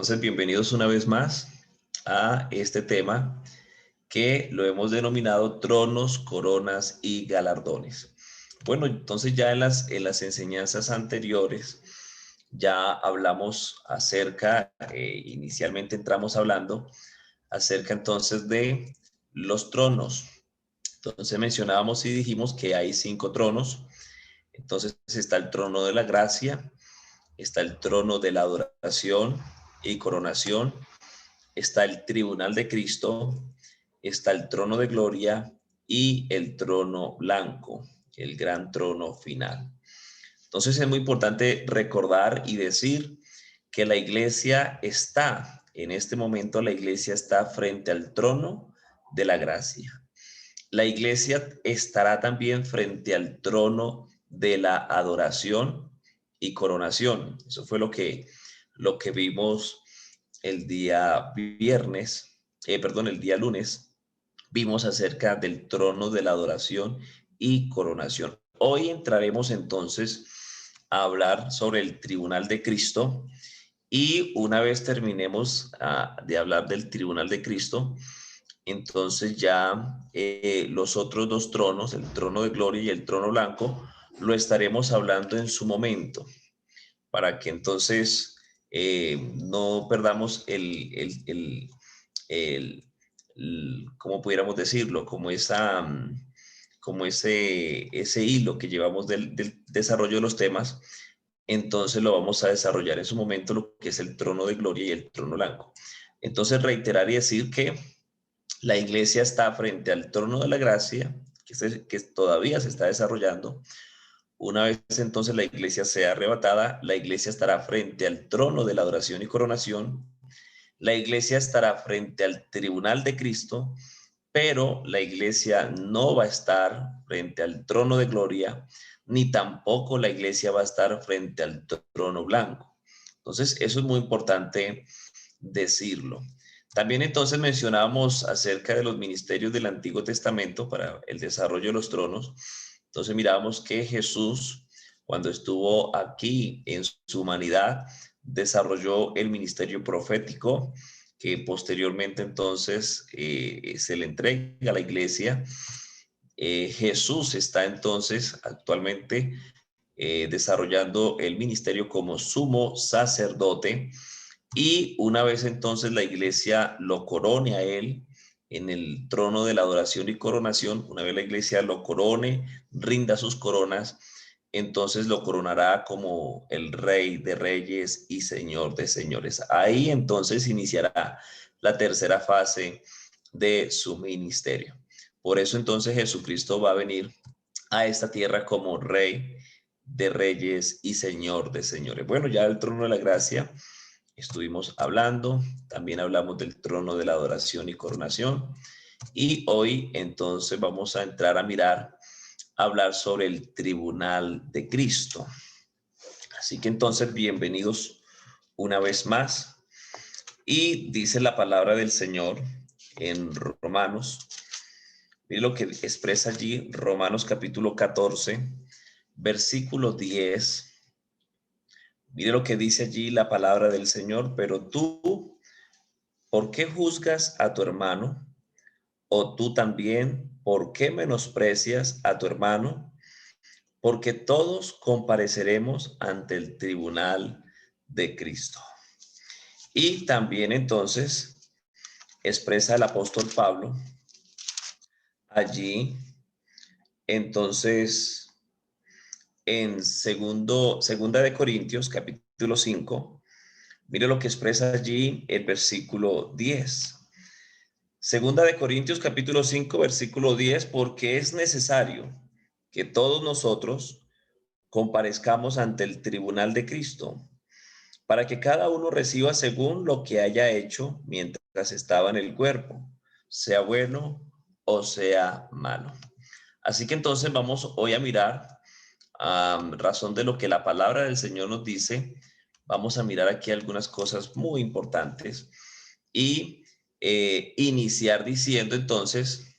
Entonces, bienvenidos una vez más a este tema que lo hemos denominado tronos, coronas y galardones. Bueno, entonces ya en las enseñanzas anteriores ya hablamos acerca, inicialmente entramos hablando acerca entonces de los tronos. Entonces mencionábamos y dijimos que hay 5 tronos. Entonces está el trono de la gracia, está el trono de la adoración y coronación, está el tribunal de Cristo, está el trono de gloria y el trono blanco, el gran trono final. Entonces es muy importante recordar y decir que la iglesia está, en este momento la iglesia está frente al trono de la gracia. La iglesia estará también frente al trono de la adoración y coronación. Eso fue lo que vimos el día viernes, el día lunes. Vimos acerca del trono de la adoración y coronación. Hoy entraremos entonces a hablar sobre el tribunal de Cristo y una vez terminemos de hablar del tribunal de Cristo, entonces ya los otros 2 tronos, el trono de gloria y el trono blanco, lo estaremos hablando en su momento, para que entonces no perdamos el, ¿cómo pudiéramos decirlo? Como ese hilo que llevamos del desarrollo de los temas. Entonces lo vamos a desarrollar en su momento, lo que es el trono de gloria y el trono blanco. Entonces reiterar y decir que la iglesia está frente al trono de la gracia, que todavía se está desarrollando. Una vez entonces la iglesia sea arrebatada, la iglesia estará frente al trono de la adoración y coronación. La iglesia estará frente al tribunal de Cristo, pero la iglesia no va a estar frente al trono de gloria, ni tampoco la iglesia va a estar frente al trono blanco. Entonces, eso es muy importante decirlo. También entonces mencionábamos acerca de los ministerios del Antiguo Testamento para el desarrollo de los tronos. Entonces mirábamos que Jesús, cuando estuvo aquí en su humanidad, desarrolló el ministerio profético, que posteriormente entonces se le entrega a la iglesia. Jesús está entonces actualmente desarrollando el ministerio como sumo sacerdote, y una vez entonces la iglesia lo corone a él en el trono de la adoración y coronación, una vez la iglesia lo corone, rinda sus coronas, entonces lo coronará como el Rey de Reyes y Señor de Señores. Ahí entonces iniciará la tercera fase de su ministerio. Por eso entonces Jesucristo va a venir a esta tierra como Rey de Reyes y Señor de Señores. Bueno, ya el trono de la gracia estuvimos hablando, también hablamos del trono de la adoración y coronación, y hoy entonces vamos a entrar a hablar sobre el tribunal de Cristo. Así que entonces bienvenidos una vez más, y dice la palabra del Señor en Romanos. Mire lo que expresa allí Romanos capítulo 14, versículo 10. Mire lo que dice allí la palabra del Señor: pero tú, ¿por qué juzgas a tu hermano? ¿O tú también, por qué menosprecias a tu hermano? Porque todos compareceremos ante el tribunal de Cristo. Y también entonces expresa el apóstol Pablo allí, entonces, en segunda de Corintios, capítulo 5, mire lo que expresa allí el versículo 10. Segunda de Corintios capítulo 5, versículo 10, porque es necesario que todos nosotros comparezcamos ante el tribunal de Cristo, para que cada uno reciba según lo que haya hecho mientras estaba en el cuerpo, sea bueno o sea malo. Así que entonces vamos hoy a mirar, a razón de lo que la palabra del Señor nos dice, vamos a mirar aquí algunas cosas muy importantes y iniciar diciendo entonces,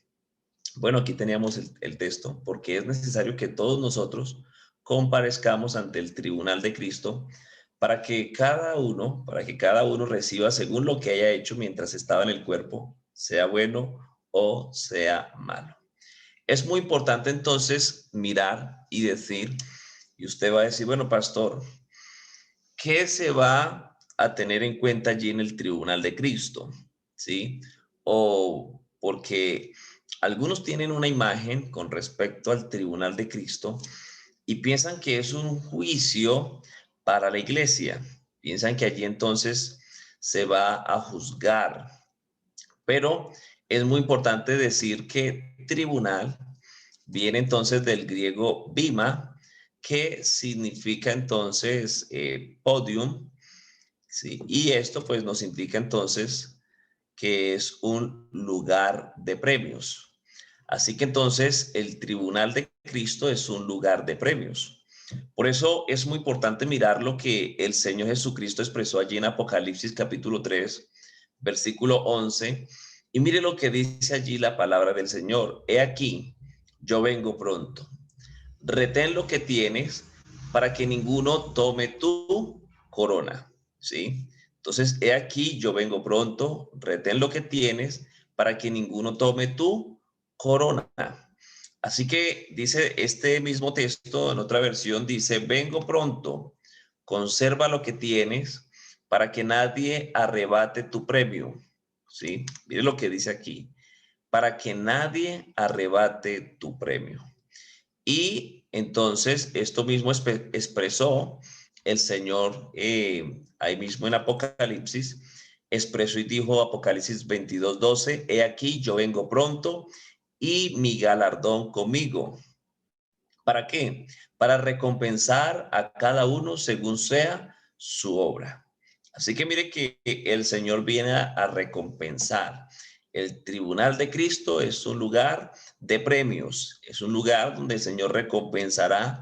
bueno, aquí teníamos el texto, porque es necesario que todos nosotros comparezcamos ante el tribunal de Cristo, para que cada uno reciba según lo que haya hecho mientras estaba en el cuerpo, sea bueno o sea malo. Es muy importante entonces mirar y decir, y usted va a decir, bueno, pastor, ¿qué se va a tener en cuenta allí en el tribunal de Cristo? ¿Sí? O porque algunos tienen una imagen con respecto al tribunal de Cristo y piensan que es un juicio para la iglesia. Piensan que allí entonces se va a juzgar. Pero es muy importante decir que tribunal viene entonces del griego bima, que significa entonces podium, ¿sí? Y esto pues nos indica entonces que es un lugar de premios. Así que entonces el tribunal de Cristo es un lugar de premios. Por eso es muy importante mirar lo que el Señor Jesucristo expresó allí en Apocalipsis capítulo 3, versículo 11. Y mire lo que dice allí la palabra del Señor. He aquí, yo vengo pronto. Retén lo que tienes para que ninguno tome tu corona, ¿sí? Entonces, he aquí, yo vengo pronto, retén lo que tienes para que ninguno tome tu corona. Así que dice este mismo texto, en otra versión, dice, vengo pronto, conserva lo que tienes para que nadie arrebate tu premio, ¿sí? Mire lo que dice aquí, para que nadie arrebate tu premio. Y entonces esto mismo expresó el Señor ahí mismo en Apocalipsis, expresó y dijo Apocalipsis 22:12, he aquí yo vengo pronto y mi galardón conmigo. ¿Para qué? Para recompensar a cada uno según sea su obra. Así que mire que el Señor viene a recompensar. El tribunal de Cristo es un lugar de premios, es un lugar donde el Señor recompensará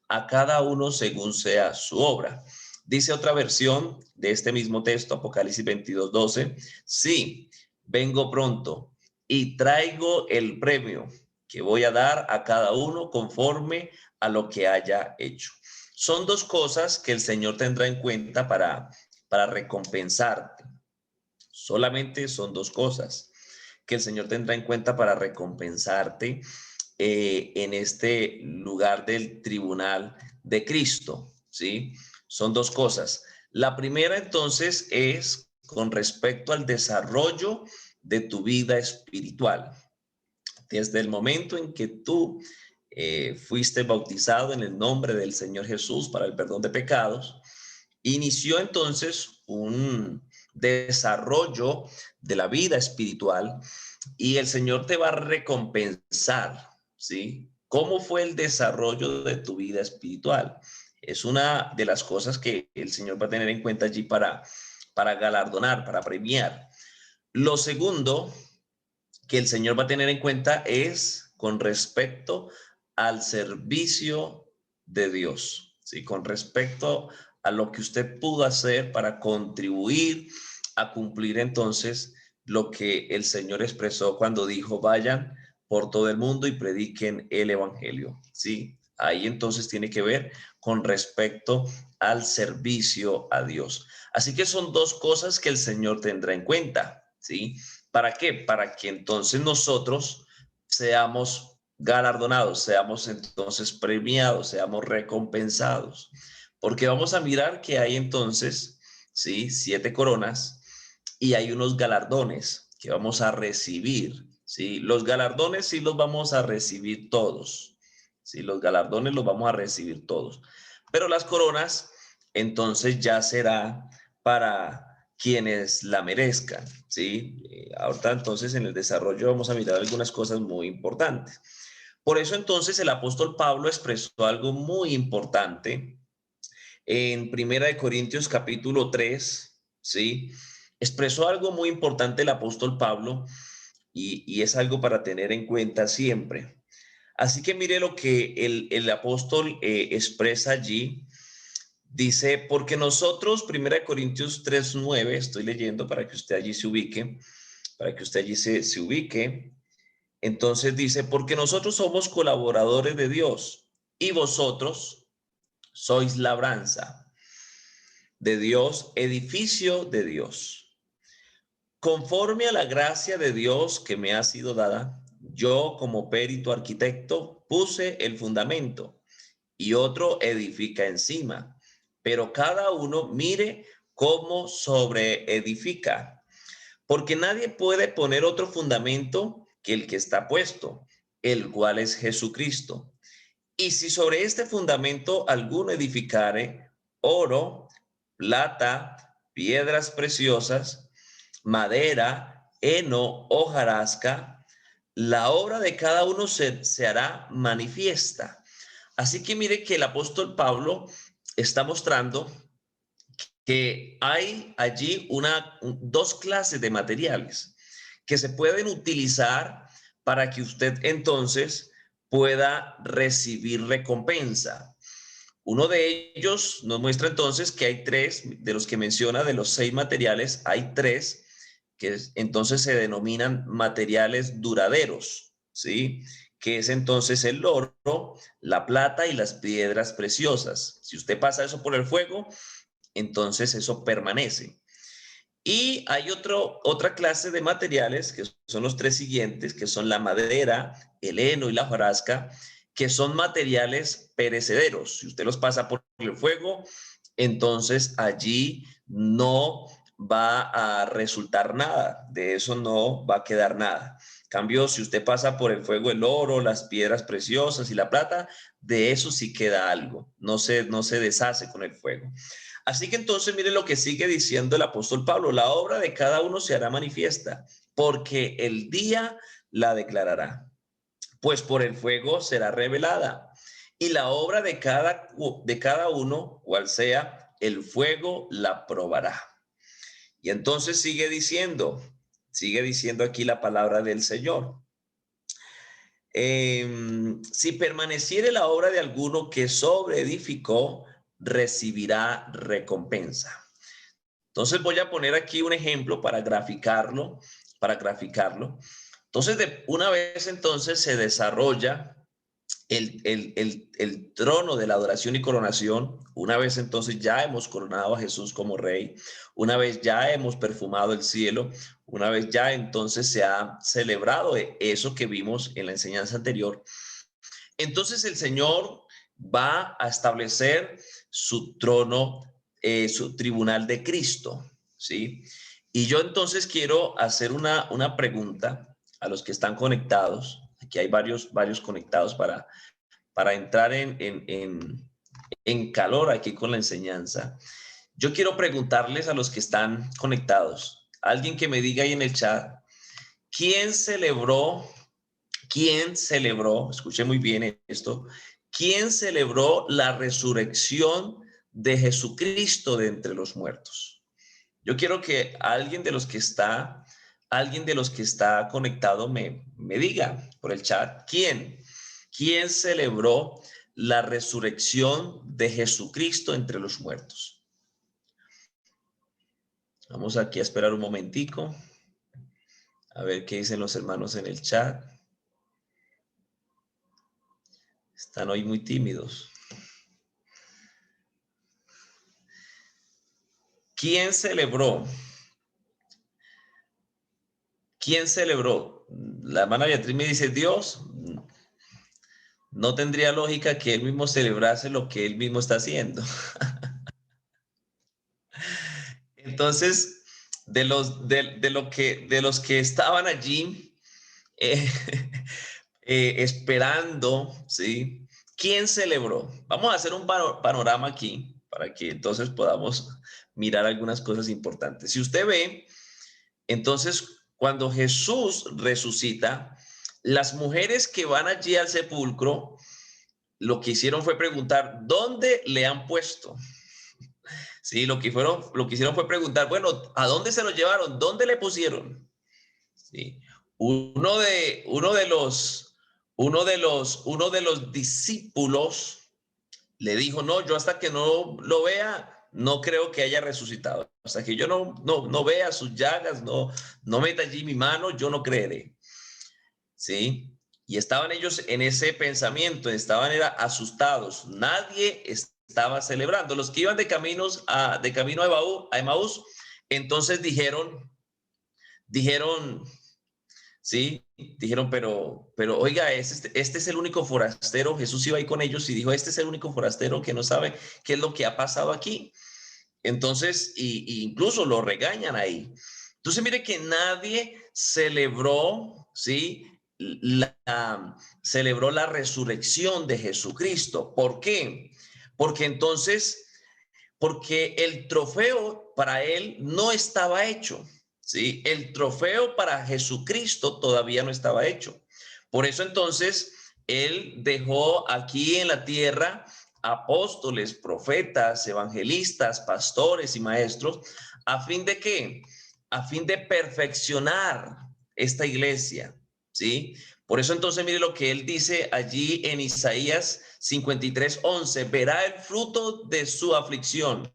a cada uno según sea su obra. Dice otra versión de este mismo texto, Apocalipsis 22:12, sí, vengo pronto y traigo el premio que voy a dar a cada uno conforme a lo que haya hecho. Son dos cosas que el Señor tendrá en cuenta para recompensarte. Solamente son dos cosas que el Señor tendrá en cuenta para recompensarte en este lugar del tribunal de Cristo, ¿sí? Son dos cosas. La primera entonces es con respecto al desarrollo de tu vida espiritual. Desde el momento en que tú fuiste bautizado en el nombre del Señor Jesús para el perdón de pecados, inició entonces un desarrollo de la vida espiritual y el Señor te va a recompensar, ¿sí? ¿Cómo fue el desarrollo de tu vida espiritual? Es una de las cosas que el Señor va a tener en cuenta allí para galardonar, para premiar. Lo segundo que el Señor va a tener en cuenta es con respecto al servicio de Dios, ¿sí? Con respecto a lo que usted pudo hacer para contribuir a cumplir entonces lo que el Señor expresó cuando dijo, vayan por todo el mundo y prediquen el evangelio, ¿sí? Ahí entonces tiene que ver con respecto al servicio a Dios. Así que son dos cosas que el Señor tendrá en cuenta, ¿sí? ¿Para qué? Para que entonces nosotros seamos galardonados, seamos entonces premiados, seamos recompensados. Porque vamos a mirar que hay entonces, ¿sí? 7 coronas y hay unos galardones que vamos a recibir, ¿sí? Los galardones sí los vamos a recibir todos, ¿sí? Los galardones los vamos a recibir todos. Pero las coronas, entonces ya será para quienes la merezcan, ¿sí? Ahorita entonces en el desarrollo vamos a mirar algunas cosas muy importantes. Por eso entonces el apóstol Pablo expresó algo muy importante en Primera de Corintios capítulo 3, ¿sí? Expresó algo muy importante el apóstol Pablo y es algo para tener en cuenta siempre. Así que mire lo que el apóstol expresa allí. Dice, porque nosotros, 1 Corintios 3:9, estoy leyendo para que usted allí se ubique, para que usted allí se ubique. Entonces dice, porque nosotros somos colaboradores de Dios y vosotros sois labranza, de Dios, edificio de Dios. Conforme a la gracia de Dios que me ha sido dada, yo como perito arquitecto puse el fundamento y otro edifica encima, pero cada uno mire cómo sobreedifica, porque nadie puede poner otro fundamento que el que está puesto, el cual es Jesucristo. Y si sobre este fundamento alguno edificare oro, plata, piedras preciosas, madera, heno, hojarasca, la obra de cada uno se hará manifiesta. Así que mire que el apóstol Pablo está mostrando que hay allí dos clases de materiales que se pueden utilizar para que usted entonces pueda recibir recompensa. Uno de ellos nos muestra entonces que hay tres, de los que menciona, de los 6 materiales, hay 3 que entonces se denominan materiales duraderos, ¿sí? Que es entonces el oro, la plata y las piedras preciosas. Si usted pasa eso por el fuego, entonces eso permanece. Y hay otra clase de materiales, que son los 3 siguientes, que son la madera, el heno y la hojarasca, que son materiales perecederos. Si usted los pasa por el fuego, entonces allí no va a resultar nada, de eso no va a quedar nada. En cambio, si usted pasa por el fuego el oro, las piedras preciosas y la plata, de eso sí queda algo, no se deshace con el fuego. Así que entonces mire lo que sigue diciendo el apóstol Pablo: la obra de cada uno se hará manifiesta, porque el día la declarará, pues por el fuego será revelada, y la obra de cada uno, cual sea, el fuego la probará. Y entonces sigue diciendo aquí la palabra del Señor. Si permaneciere la obra de alguno que sobreedificó, recibirá recompensa. Entonces voy a poner aquí un ejemplo para graficarlo. Entonces, una vez entonces se desarrolla el trono de la adoración y coronación, una vez entonces ya hemos coronado a Jesús como rey, una vez ya hemos perfumado el cielo, una vez ya entonces se ha celebrado eso que vimos en la enseñanza anterior, entonces el Señor va a establecer su trono, su tribunal de Cristo, ¿sí? Y yo entonces quiero hacer una pregunta a los que están conectados. Aquí hay varios conectados para entrar en calor aquí con la enseñanza. Yo quiero preguntarles a los que están conectados, alguien que me diga ahí en el chat, ¿quién celebró, escuché muy bien esto, quién celebró la resurrección de Jesucristo de entre los muertos? Yo quiero que alguien de los que está conectado me diga por el chat, ¿quién celebró la resurrección de Jesucristo entre los muertos? Vamos aquí a esperar un momentico, a ver qué dicen los hermanos en el chat. Están hoy muy tímidos. ¿Quién celebró? ¿Quién celebró? La hermana Beatriz me dice, Dios. No tendría lógica que él mismo celebrase lo que él mismo está haciendo. Entonces, de los que estaban allí eh, esperando, ¿sí? ¿Quién celebró? Vamos a hacer un panorama aquí para que entonces podamos mirar algunas cosas importantes. Si usted ve, entonces, cuando Jesús resucita, las mujeres que van allí al sepulcro, lo que hicieron fue preguntar, ¿dónde le han puesto? Sí, lo que hicieron fue preguntar, bueno, ¿a dónde se lo llevaron? ¿Dónde le pusieron? Sí. Uno de los discípulos le dijo, no, yo hasta que no lo vea, no creo que haya resucitado. Hasta que yo no vea sus llagas, no meta allí mi mano, yo no creeré. ¿Sí? Y estaban ellos en ese pensamiento, estaban asustados. Nadie estaba celebrando. Los que iban de camino a Emaús, entonces dijeron, sí, dijeron, pero oiga, este es el único forastero. Jesús iba ahí con ellos y dijo, este es el único forastero que no sabe qué es lo que ha pasado aquí. Entonces, y incluso lo regañan ahí. Entonces, mire que nadie celebró, ¿sí? Celebró la resurrección de Jesucristo. ¿Por qué? Porque entonces, porque el trofeo para él no estaba hecho, ¿sí? El trofeo para Jesucristo todavía no estaba hecho. Por eso entonces, él dejó aquí en la tierra apóstoles, profetas, evangelistas, pastores y maestros, ¿a fin de qué? A fin de perfeccionar esta iglesia, ¿sí? Por eso entonces mire lo que él dice allí en Isaías 53:11, verá el fruto de su aflicción,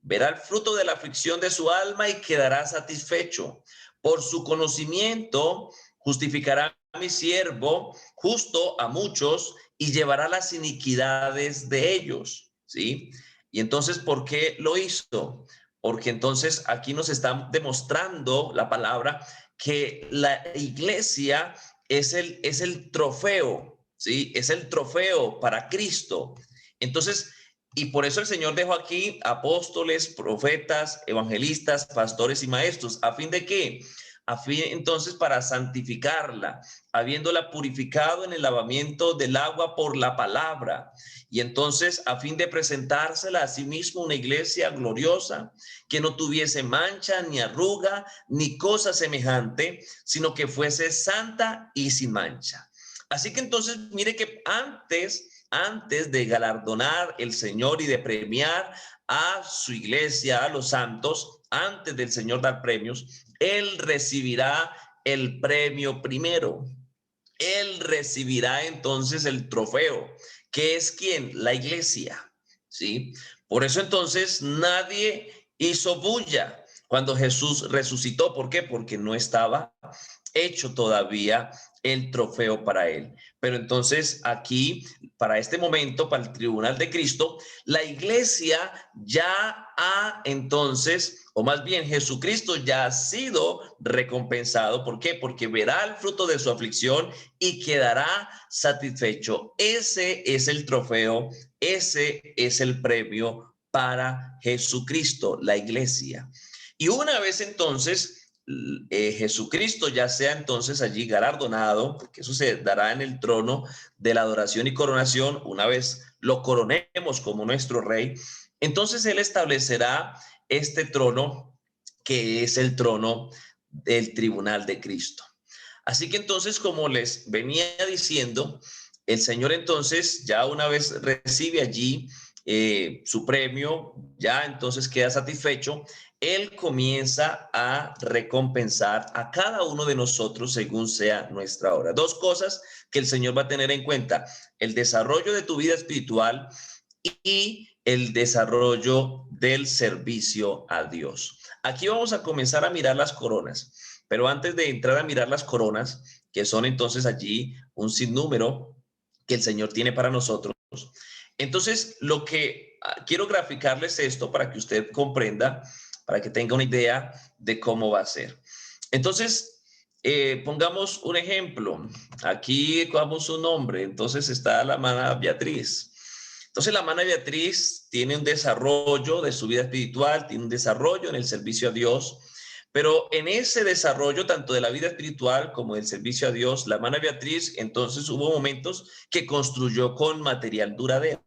verá el fruto de la aflicción de su alma y quedará satisfecho. Por su conocimiento justificará a mi siervo justo a muchos y llevará las iniquidades de ellos, ¿sí? Y entonces, ¿por qué lo hizo? Porque entonces aquí nos está demostrando la palabra que la iglesia es el trofeo, ¿sí? Es el trofeo para Cristo. Entonces, y por eso el Señor dejó aquí apóstoles, profetas, evangelistas, pastores y maestros. ¿A fin de qué? A fin entonces para santificarla, habiéndola purificado en el lavamiento del agua por la palabra. Y entonces a fin de presentársela a sí mismo una iglesia gloriosa, que no tuviese mancha, ni arruga, ni cosa semejante, sino que fuese santa y sin mancha. Así que entonces mire que antes de galardonar el Señor y de premiar a su iglesia, a los santos, antes del Señor dar premios, Él recibirá el premio primero. Él recibirá entonces el trofeo, que es ¿quién? La iglesia, ¿sí? Por eso entonces nadie hizo bulla cuando Jesús resucitó. ¿Por qué? Porque no estaba hecho todavía el trofeo para él. Pero entonces aquí, para este momento, para el tribunal de Cristo, la iglesia ya ha entonces, o más bien Jesucristo ya ha sido recompensado. ¿Por qué? Porque verá el fruto de su aflicción y quedará satisfecho. Ese es el trofeo, ese es el premio para Jesucristo, la iglesia. Y una vez entonces Jesucristo ya sea entonces allí galardonado, porque eso se dará en el trono de la adoración y coronación, una vez lo coronemos como nuestro rey, entonces él establecerá este trono que es el trono del tribunal de Cristo. Así que entonces, como les venía diciendo, el Señor entonces ya una vez recibe allí su premio, ya entonces queda satisfecho. Él comienza a recompensar a cada uno de nosotros según sea nuestra obra. Dos cosas que el Señor va a tener en cuenta: el desarrollo de tu vida espiritual y el desarrollo del servicio a Dios. Aquí vamos a comenzar a mirar las coronas, pero antes de entrar a mirar las coronas, que son entonces allí un sinnúmero que el Señor tiene para nosotros, entonces lo que quiero graficarles esto para que usted comprenda, para que tenga una idea de cómo va a ser. Entonces, pongamos un ejemplo. Aquí cogamos un nombre. Entonces está la hermana Beatriz. Entonces la hermana Beatriz tiene un desarrollo de su vida espiritual, tiene un desarrollo en el servicio a Dios, pero en ese desarrollo tanto de la vida espiritual como del servicio a Dios, la hermana Beatriz entonces hubo momentos que construyó con material duradero,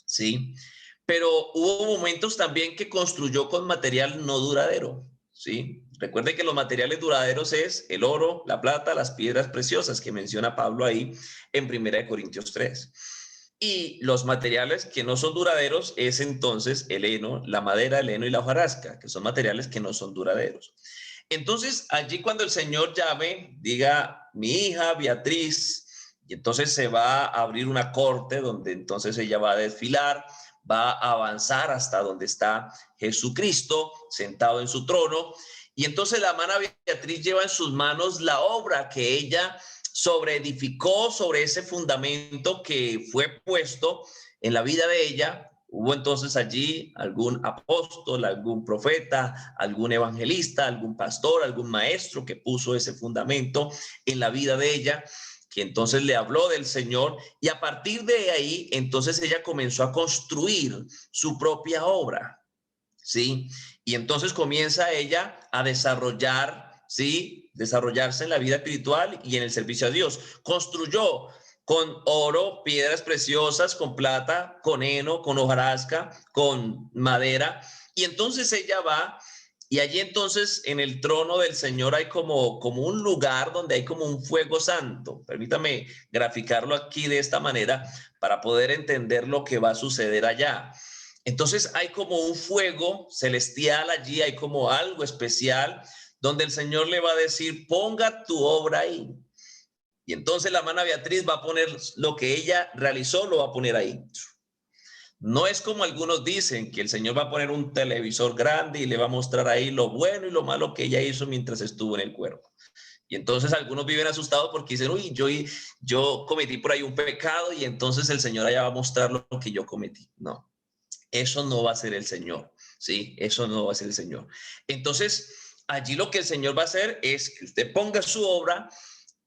¿sí? Pero hubo momentos también que construyó con material no duradero, ¿sí? Recuerde que los materiales duraderos es el oro, la plata, las piedras preciosas que menciona Pablo ahí en 1 Corintios 3. Y los materiales que no son duraderos es entonces el heno, la madera, el heno y la hojarasca, que son materiales que no son duraderos. Entonces, allí cuando el Señor llame, diga, mi hija Beatriz, y entonces se va a abrir una corte donde entonces ella va a desfilar, va a avanzar hasta donde está Jesucristo sentado en su trono. Y entonces la hermana Beatriz lleva en sus manos la obra que ella sobreedificó sobre ese fundamento que fue puesto En la vida de ella hubo entonces allí algún apóstol, algún profeta, algún evangelista, algún pastor, algún maestro que puso ese fundamento en la vida de ella, que entonces le habló del Señor, y a partir de ahí entonces ella comenzó a construir su propia obra, ¿sí? Y entonces comienza ella a desarrollar, ¿sí? Desarrollarse en la vida espiritual y en el servicio a Dios. Construyó con oro, piedras preciosas, con plata, con heno, con hojarasca, con madera. Y entonces ella va y allí entonces en el trono del Señor hay como un lugar donde hay como un fuego santo. Permítame graficarlo aquí de esta manera para poder entender lo que va a suceder allá. Entonces hay como un fuego celestial allí, hay como algo especial donde el Señor le va a decir, ponga tu obra ahí. Y entonces la hermana Beatriz va a poner lo que ella realizó, lo va a poner ahí. No es como algunos dicen, que el Señor va a poner un televisor grande y le va a mostrar ahí lo bueno y lo malo que ella hizo mientras estuvo en el cuerpo. Y entonces algunos viven asustados porque dicen, uy, yo cometí por ahí un pecado y entonces el Señor allá va a mostrar lo que yo cometí. No, eso no va a ser el Señor, ¿sí? Eso no va a ser el Señor. Entonces, allí lo que el Señor va a hacer es que usted ponga su obra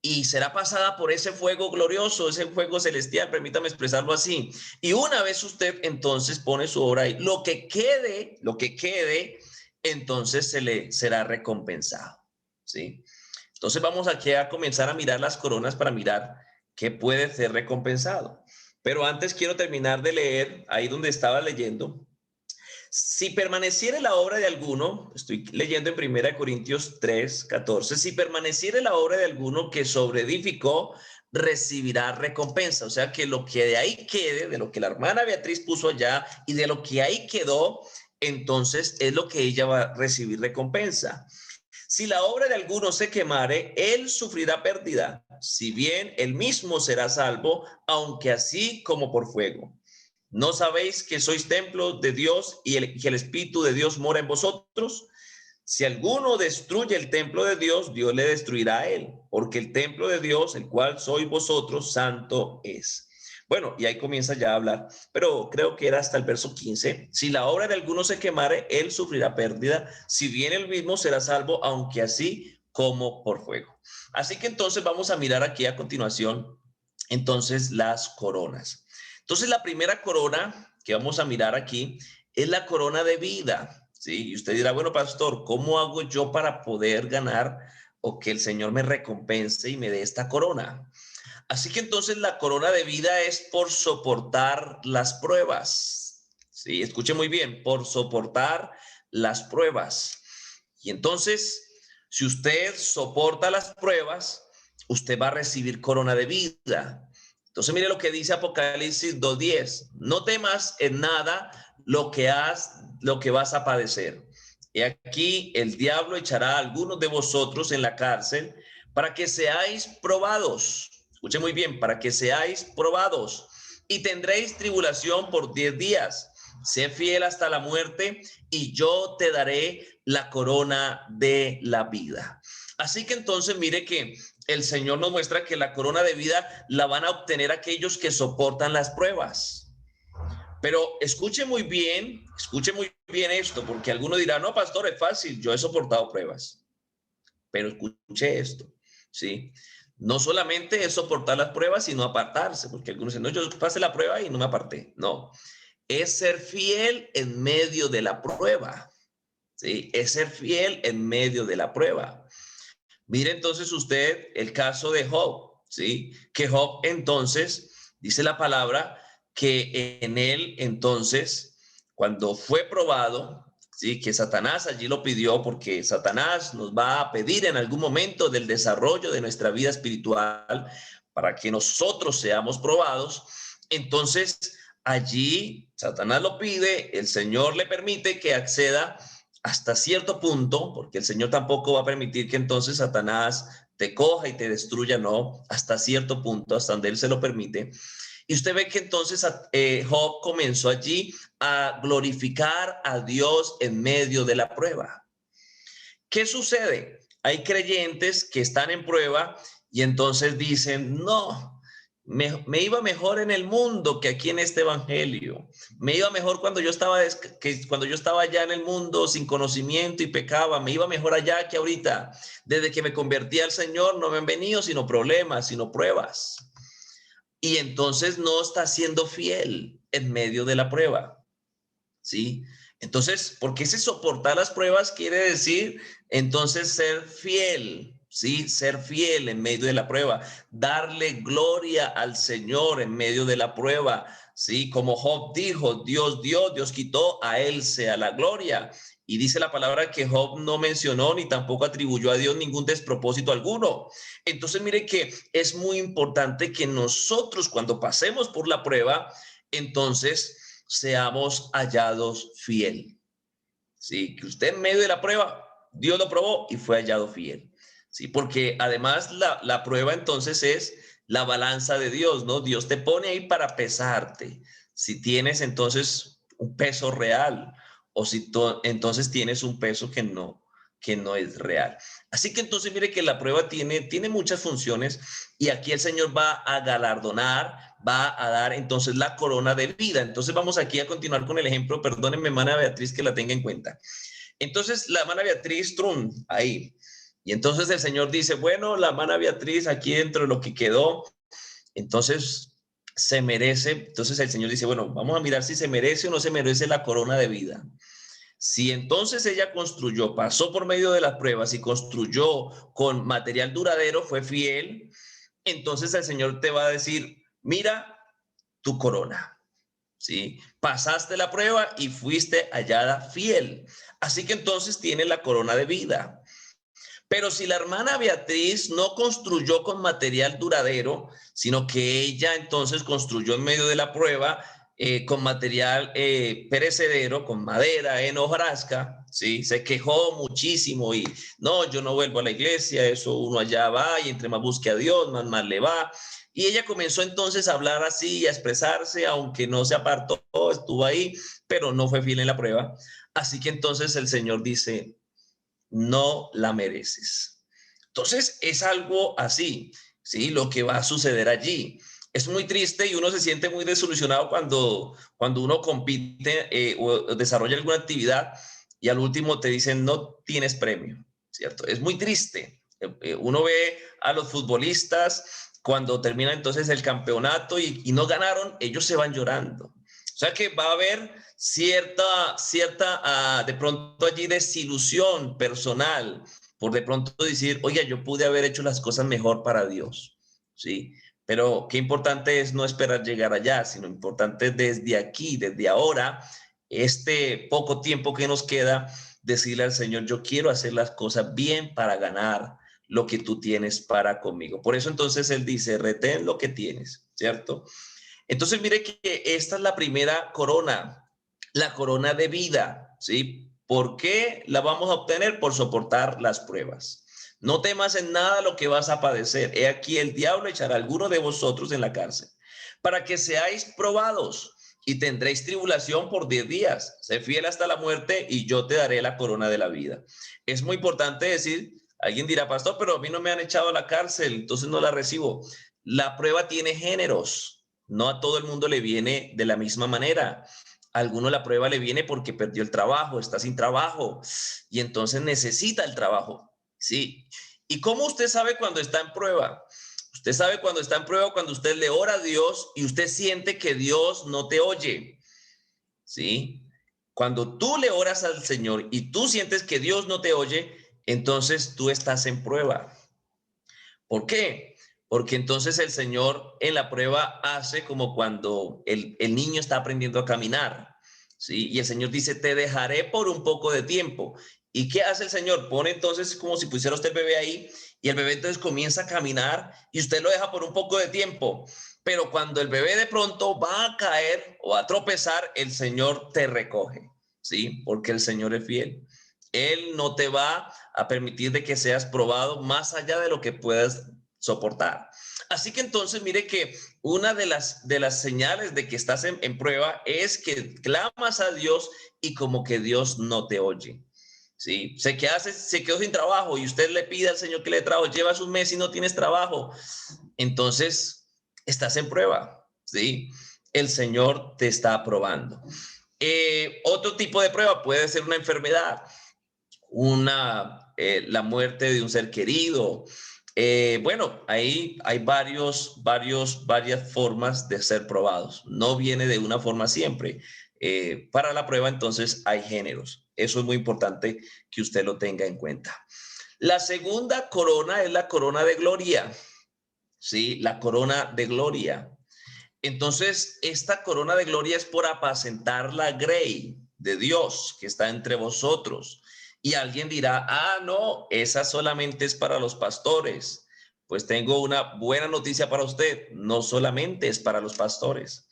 y será pasada por ese fuego glorioso, ese fuego celestial, permítame expresarlo así. Y una vez usted entonces pone su obra ahí, lo que quede, entonces se le será recompensado, ¿sí? Entonces vamos aquí a comenzar a mirar las coronas para mirar qué puede ser recompensado. Pero antes quiero terminar de leer ahí donde estaba leyendo. Si permaneciere la obra de alguno, estoy leyendo en 1 Corintios 3:14, si permaneciere la obra de alguno que sobreedificó, recibirá recompensa. O sea que lo que de ahí quede, de lo que la hermana Beatriz puso allá y de lo que ahí quedó, entonces es lo que ella va a recibir recompensa. Si la obra de alguno se quemare, él sufrirá pérdida, si bien él mismo será salvo, aunque así como por fuego. ¿No sabéis que sois templo de Dios y que el Espíritu de Dios mora en vosotros? Si alguno destruye el templo de Dios, Dios le destruirá a él, porque el templo de Dios, el cual sois vosotros, santo es. Bueno, y ahí comienza ya a hablar, pero creo que era hasta el verso 15. Si la obra de alguno se quemare, él sufrirá pérdida, si bien él mismo será salvo, aunque así como por fuego. Así que entonces vamos a mirar aquí a continuación, entonces las coronas. Entonces la primera corona que vamos a mirar aquí es la corona de vida. Sí, y usted dirá, bueno, pastor, ¿cómo hago yo para poder ganar o que el Señor me recompense y me dé esta corona? Así que entonces la corona de vida es por soportar las pruebas. Sí, escuche muy bien, por soportar las pruebas. Y entonces, si usted soporta las pruebas, usted va a recibir corona de vida. Entonces, mire lo que dice Apocalipsis 2:10. No temas en nada lo que vas a padecer. Y aquí el diablo echará a algunos de vosotros en la cárcel para que seáis probados. Escuche muy bien, para que seáis probados y tendréis tribulación por 10 días. Sé fiel hasta la muerte y yo te daré la corona de la vida. Así que entonces mire que el Señor nos muestra que la corona de vida la van a obtener aquellos que soportan las pruebas. Pero escuche muy bien esto, porque alguno dirá, no, pastor, es fácil, yo he soportado pruebas. Pero escuche esto, ¿sí? No solamente es soportar las pruebas, sino apartarse, porque algunos dicen, no, yo pasé la prueba y no me aparté. No, es ser fiel en medio de la prueba, ¿sí? Es ser fiel en medio de la prueba. Mire entonces usted el caso de Job, ¿sí? Que Job entonces, dice la palabra, que en él entonces, cuando fue probado, ¿sí? Que Satanás allí lo pidió porque Satanás nos va a pedir en algún momento del desarrollo de nuestra vida espiritual para que nosotros seamos probados. Entonces, allí Satanás lo pide, el Señor le permite que acceda hasta cierto punto, porque el Señor tampoco va a permitir que entonces Satanás te coja y te destruya, no, hasta cierto punto, hasta donde él se lo permite. Y usted ve que entonces Job comenzó allí a glorificar a Dios en medio de la prueba. ¿Qué sucede? Hay creyentes que están en prueba y entonces dicen, no, me iba mejor en el mundo que aquí en este evangelio. Me iba mejor cuando yo estaba allá en el mundo sin conocimiento y pecaba. Me iba mejor allá que ahorita. Desde que me convertí al Señor no me han venido sino problemas, sino pruebas. Y entonces no está siendo fiel en medio de la prueba, ¿sí? Entonces, porque ese soportar las pruebas quiere decir entonces ser fiel, ¿sí? Ser fiel en medio de la prueba, darle gloria al Señor en medio de la prueba, ¿sí? Como Job dijo, Dios dio, Dios quitó, a él sea la gloria. Y dice la palabra que Job no mencionó ni tampoco atribuyó a Dios ningún despropósito alguno. Entonces, mire que es muy importante que nosotros cuando pasemos por la prueba, entonces seamos hallados fiel. Sí, que usted en medio de la prueba, Dios lo probó y fue hallado fiel. Sí, porque además la prueba entonces es la balanza de Dios, ¿no? Dios te pone ahí para pesarte. Si tienes entonces un peso real o si entonces tienes un peso que no es real. Así que entonces mire que la prueba tiene muchas funciones y aquí el Señor va a galardonar, va a dar entonces la corona de vida. Entonces vamos aquí a continuar con el ejemplo, perdónenme, hermana Beatriz, que la tenga en cuenta. Entonces la hermana Beatriz, trum, ahí. Y entonces el Señor dice, bueno, la hermana Beatriz aquí dentro de lo que quedó, entonces se merece. Entonces el Señor dice, bueno, vamos a mirar si se merece o no se merece la corona de vida. Si entonces ella construyó, pasó por medio de las pruebas y construyó con material duradero, fue fiel, entonces el Señor te va a decir, mira tu corona, ¿sí? Pasaste la prueba y fuiste hallada fiel. Así que entonces tiene la corona de vida. Pero si la hermana Beatriz no construyó con material duradero, sino que ella entonces construyó en medio de la prueba con material perecedero, con madera en hojarasca, ¿sí? Se quejó muchísimo y no, yo no vuelvo a la iglesia, eso uno allá va y entre más busque a Dios, más mal le va. Y ella comenzó entonces a hablar así, a expresarse, aunque no se apartó, estuvo ahí, pero no fue fiel en la prueba. Así que entonces el Señor dice, no la mereces. Entonces es algo así, ¿sí? Lo que va a suceder allí. Es muy triste y uno se siente muy desilusionado cuando uno compite o desarrolla alguna actividad y al último te dicen no tienes premio, ¿cierto? Es muy triste. Uno ve a los futbolistas cuando termina entonces el campeonato y no ganaron, ellos se van llorando. O sea que va a haber cierta de pronto allí desilusión personal por de pronto decir, oiga, yo pude haber hecho las cosas mejor para Dios, ¿sí? Pero qué importante es no esperar llegar allá, sino importante desde aquí, desde ahora, este poco tiempo que nos queda, decirle al Señor, yo quiero hacer las cosas bien para ganar lo que tú tienes para conmigo. Por eso entonces Él dice, retén lo que tienes, ¿cierto? Entonces, mire que esta es la primera corona, la corona de vida, ¿sí? ¿Por qué la vamos a obtener? Por soportar las pruebas. No temas en nada lo que vas a padecer. He aquí el diablo echará a alguno de vosotros en la cárcel para que seáis probados y tendréis tribulación por 10 días. Sé fiel hasta la muerte y yo te daré la corona de la vida. Es muy importante decir, alguien dirá, pastor, pero a mí no me han echado a la cárcel, entonces no la recibo. La prueba tiene géneros. No a todo el mundo le viene de la misma manera. A alguno la prueba le viene porque perdió el trabajo, está sin trabajo y entonces necesita el trabajo. Sí. ¿Y cómo usted sabe cuando está en prueba? Usted sabe cuando está en prueba cuando usted le ora a Dios y usted siente que Dios no te oye. ¿Sí? Cuando tú le oras al Señor y tú sientes que Dios no te oye, entonces tú estás en prueba. ¿Por qué? Porque entonces el Señor en la prueba hace como cuando el niño está aprendiendo a caminar, ¿sí? Y el Señor dice, te dejaré por un poco de tiempo. ¿Y qué hace el Señor? Pone entonces como si pusiera usted el bebé ahí y el bebé entonces comienza a caminar y usted lo deja por un poco de tiempo. Pero cuando el bebé de pronto va a caer o a tropezar, el Señor te recoge, ¿sí? Porque el Señor es fiel. Él no te va a permitir de que seas probado más allá de lo que puedas soportar. Así que entonces mire que una de las señales de que estás en prueba es que clamas a Dios y como que Dios no te oye. Sí, se quedó sin trabajo y usted le pide al Señor que le trabajo, llevas un mes y no tienes trabajo. Entonces estás en prueba, ¿sí? El Señor te está aprobando. Otro tipo de prueba puede ser una enfermedad, la muerte de un ser querido. Bueno, ahí hay varias formas de ser probados. No viene de una forma siempre. Para la prueba, entonces, hay géneros. Eso es muy importante que usted lo tenga en cuenta. La segunda corona es la corona de gloria, ¿sí? La corona de gloria. Entonces, esta corona de gloria es por apacentar la grey de Dios que está entre vosotros. Y alguien dirá, no, esa solamente es para los pastores. Pues tengo una buena noticia para usted, no solamente es para los pastores.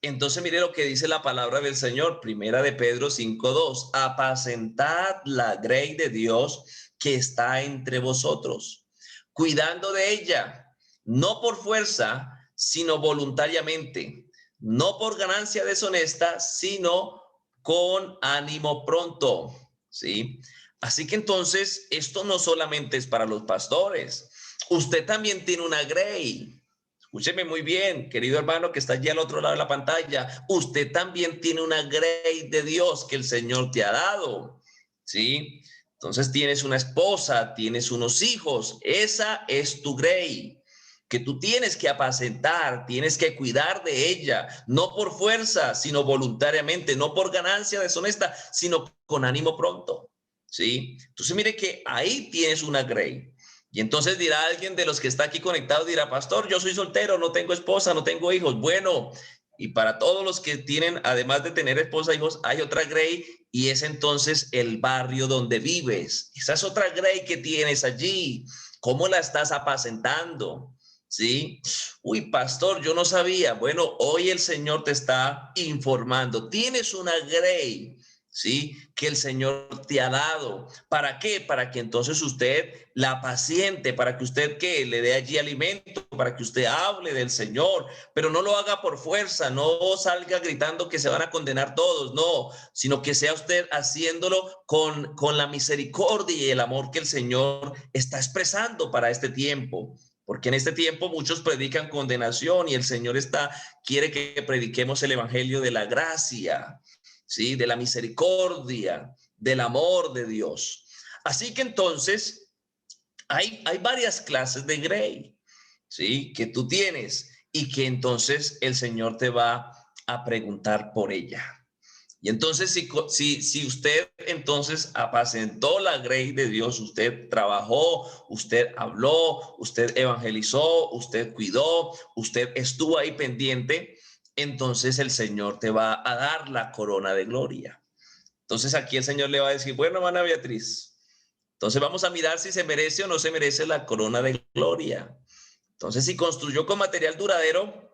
Entonces, mire lo que dice la palabra del Señor, primera de Pedro 5:2, apacentad la grey de Dios que está entre vosotros, cuidando de ella, no por fuerza, sino voluntariamente, no por ganancia deshonesta, sino con ánimo pronto, ¿sí? Así que entonces, esto no solamente es para los pastores, usted también tiene una grey. Escúcheme muy bien, querido hermano que está allí al otro lado de la pantalla. Usted también tiene una grey de Dios que el Señor te ha dado, ¿sí? Entonces tienes una esposa, tienes unos hijos. Esa es tu grey que tú tienes que apacentar, tienes que cuidar de ella, no por fuerza, sino voluntariamente, no por ganancia deshonesta, sino con ánimo pronto, ¿sí? Entonces mire que ahí tienes una grey. Y entonces dirá alguien de los que está aquí conectado, dirá, pastor, yo soy soltero, no tengo esposa, no tengo hijos. Bueno, y para todos los que tienen, además de tener esposa e hijos, hay otra grey y es entonces el barrio donde vives. Esa es otra grey que tienes allí. ¿Cómo la estás apacentando? ¿Sí? Uy, pastor, yo no sabía. Bueno, hoy el Señor te está informando. Tienes una grey, ¿sí? Que el Señor te ha dado. ¿Para qué? Para que entonces usted la paciente, para que usted que le dé allí alimento, para que usted hable del Señor, pero no lo haga por fuerza, no salga gritando que se van a condenar todos, no, sino que sea usted haciéndolo con la misericordia y el amor que el Señor está expresando para este tiempo. Porque en este tiempo muchos predican condenación y el Señor quiere que prediquemos el evangelio de la gracia, ¿sí? De la misericordia, del amor de Dios. Así que entonces hay varias clases de grey, ¿sí? Que tú tienes y que entonces el Señor te va a preguntar por ella. Y entonces, si usted entonces apacentó la grey de Dios, usted trabajó, usted habló, usted evangelizó, usted cuidó, usted estuvo ahí pendiente, entonces el Señor te va a dar la corona de gloria. Entonces aquí el Señor le va a decir, bueno, hermana Beatriz, entonces vamos a mirar si se merece o no se merece la corona de gloria. Entonces, si construyó con material duradero,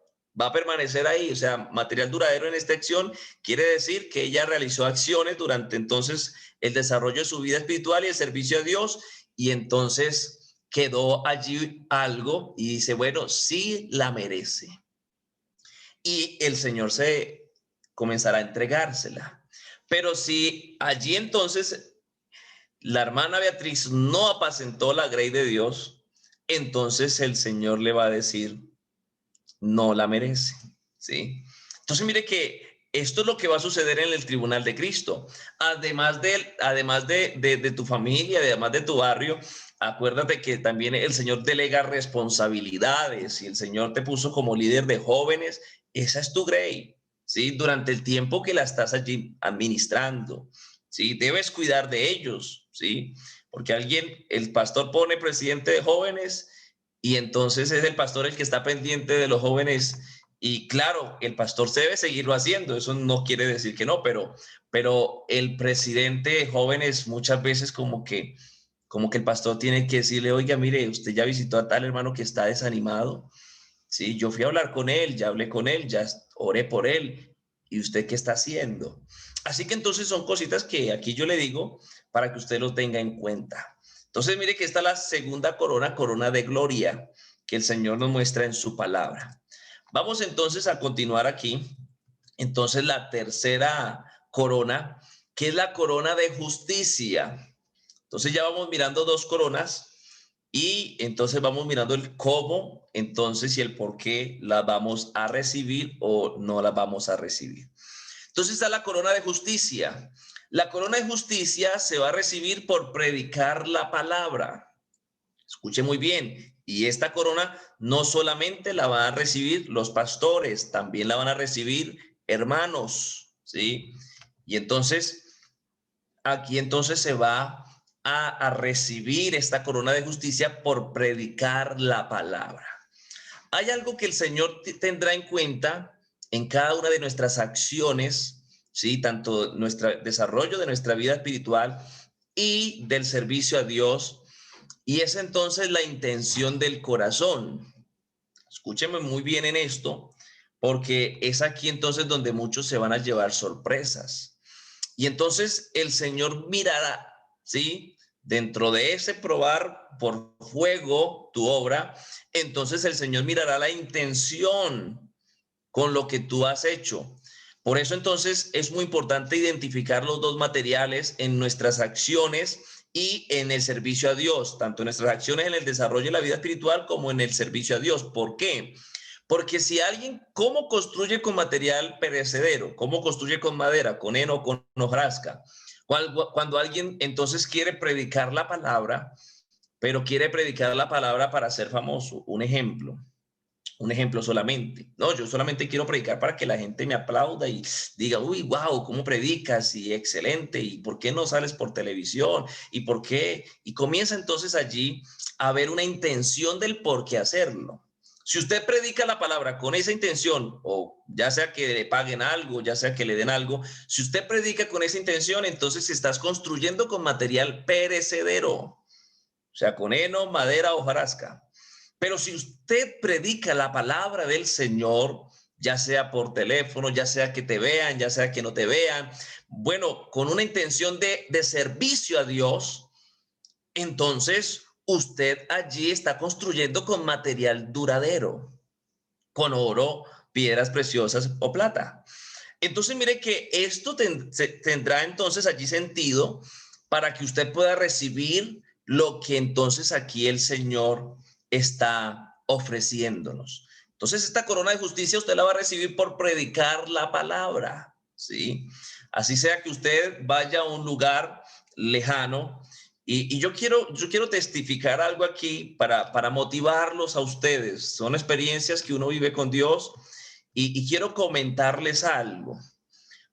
va a permanecer ahí. O sea, material duradero en esta acción quiere decir que ella realizó acciones durante entonces el desarrollo de su vida espiritual y el servicio a Dios. Y entonces quedó allí algo y dice, bueno, sí la merece. Y el Señor se comenzará a entregársela. Pero si allí entonces la hermana Beatriz no apacentó la grey de Dios, entonces el Señor le va a decir, no la merece, ¿sí? Entonces mire que esto es lo que va a suceder en el tribunal de Cristo. Además de tu familia, además de tu barrio, acuérdate que también el Señor delega responsabilidades y el Señor te puso como líder de jóvenes. Esa es tu grey, ¿sí? Durante el tiempo que la estás allí administrando, ¿sí? Debes cuidar de ellos, ¿sí? Porque el pastor pone presidente de jóvenes y entonces es el pastor el que está pendiente de los jóvenes. Y claro, el pastor se debe seguirlo haciendo, eso no quiere decir que no, pero el presidente de jóvenes muchas veces como que el pastor tiene que decirle, oiga, mire, usted ya visitó a tal hermano que está desanimado. Sí, yo fui a hablar con él, ya hablé con él, ya oré por él. ¿Y usted qué está haciendo? Así que entonces son cositas que aquí yo le digo para que usted lo tenga en cuenta. Entonces mire que esta es la segunda corona, corona de gloria que el Señor nos muestra en su palabra. Vamos entonces a continuar aquí. Entonces la tercera corona, que es la corona de justicia. Entonces ya vamos mirando dos coronas. y entonces vamos mirando el cómo, entonces, y el por qué la vamos a recibir o no la vamos a recibir. Entonces está la corona de justicia. La corona de justicia se va a recibir por predicar la palabra. Escuche muy bien. Y esta corona no solamente la van a recibir los pastores, también la van a recibir hermanos, ¿sí? Y entonces, aquí entonces se va a recibir esta corona de justicia por predicar la palabra. Hay algo que el Señor tendrá en cuenta en cada una de nuestras acciones, ¿sí? Tanto nuestro desarrollo de nuestra vida espiritual y del servicio a Dios, y es entonces la intención del corazón. Escúcheme muy bien en esto, porque es aquí entonces donde muchos se van a llevar sorpresas. Y entonces el Señor mirará, ¿sí? Dentro de ese probar por fuego tu obra, entonces el Señor mirará la intención con lo que tú has hecho. Por eso entonces es muy importante identificar los dos materiales en nuestras acciones y en el servicio a Dios, tanto en nuestras acciones en el desarrollo de la vida espiritual como en el servicio a Dios. ¿Por qué? Porque si alguien, ¿cómo construye con material perecedero? ¿Cómo construye con madera, con heno, con hojarasca? Cuando alguien entonces quiere predicar la palabra, pero quiere predicar la palabra para ser famoso. Un ejemplo solamente. No, yo solamente quiero predicar para que la gente me aplauda y diga, uy, wow, ¿cómo predicas? Y excelente. ¿Y por qué no sales por televisión? ¿Y por qué? Y comienza entonces allí a haber una intención del por qué hacerlo. Si usted predica la palabra con esa intención, o ya sea que le paguen algo, ya sea que le den algo, si usted predica con esa intención, entonces estás construyendo con material perecedero, o sea, con heno, madera o hojarasca. Pero si usted predica la palabra del Señor, ya sea por teléfono, ya sea que te vean, ya sea que no te vean, bueno, con una intención de servicio a Dios, entonces usted allí está construyendo con material duradero, con oro, piedras preciosas o plata. Entonces mire que esto tendrá entonces allí sentido para que usted pueda recibir lo que entonces aquí el Señor está ofreciéndonos. Entonces esta corona de justicia usted la va a recibir por predicar la palabra, ¿sí? Así sea que usted vaya a un lugar lejano y yo quiero testificar algo aquí para motivarlos a ustedes. Son experiencias que uno vive con Dios y quiero comentarles algo.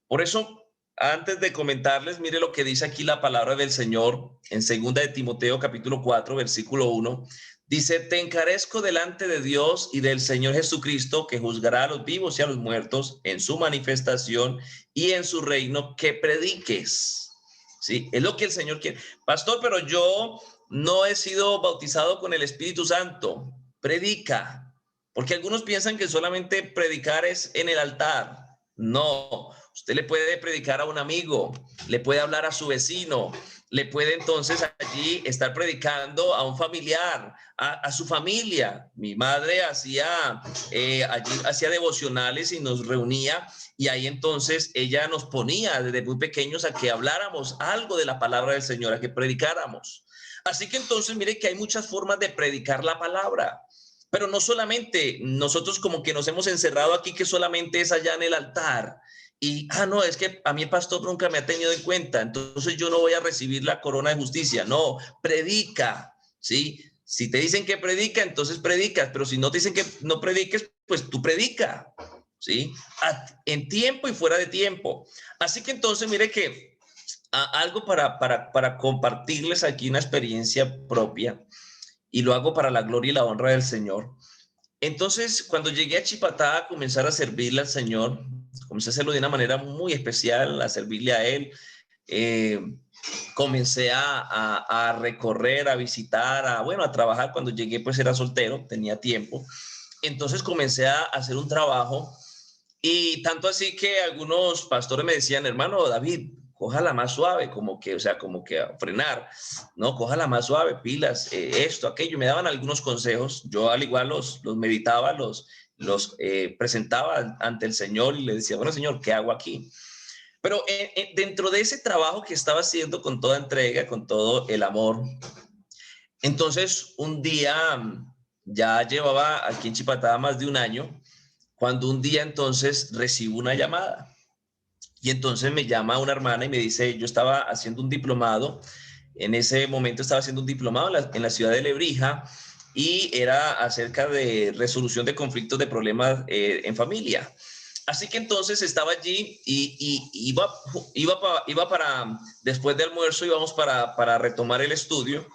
Por eso, antes de comentarles, mire lo que dice aquí la palabra del Señor en 2 de Timoteo capítulo 4, versículo 1. Dice, te encarezco delante de Dios y del Señor Jesucristo, que juzgará a los vivos y a los muertos en su manifestación y en su reino, que prediques. Sí, es lo que el Señor quiere. Pastor, pero yo no he sido bautizado con el Espíritu Santo. Predica, porque algunos piensan que solamente predicar es en el altar. No, usted le puede predicar a un amigo, le puede hablar a su vecino, le puede entonces allí estar predicando a un familiar, a su familia. Mi madre allí hacía devocionales y nos reunía y ahí entonces ella nos ponía desde muy pequeños a que habláramos algo de la palabra del Señor, a que predicáramos. Así que entonces mire que hay muchas formas de predicar la palabra. Pero no solamente nosotros como que nos hemos encerrado aquí que solamente es allá en el altar y, no, es que a mí el pastor nunca me ha tenido en cuenta, entonces yo no voy a recibir la corona de justicia. No, predica, ¿sí? Si te dicen que predica, entonces predicas, pero si no te dicen que no prediques, pues tú predica, ¿sí? En tiempo y fuera de tiempo. Así que entonces mire que algo para compartirles aquí una experiencia propia y lo hago para la gloria y la honra del Señor. Entonces, cuando llegué a Chipatá a comenzar a servirle al Señor, comencé a hacerlo de una manera muy especial, a servirle a Él. Eh, Comencé a recorrer, a visitar, a trabajar. Cuando llegué, pues era soltero, tenía tiempo. Entonces comencé a hacer un trabajo y tanto así que algunos pastores me decían, hermano David, cójala más suave, como que, o sea, como que a frenar, no, cójala más suave, pilas, esto, aquello. Me daban algunos consejos. Yo al igual los meditaba, los presentaba ante el Señor y le decía, bueno, Señor, ¿qué hago aquí? Pero dentro de ese trabajo que estaba haciendo con toda entrega, con todo el amor, Entonces, un día, ya llevaba aquí en Chipatá más de un año, cuando un día entonces recibo una llamada. Y entonces me llama una hermana y me dice, yo estaba haciendo un diplomado, en ese momento estaba haciendo un diplomado en la ciudad de Lebrija, y era acerca de resolución de conflictos de problemas en familia. Así que entonces estaba allí y iba para, después de almuerzo íbamos para retomar el estudio,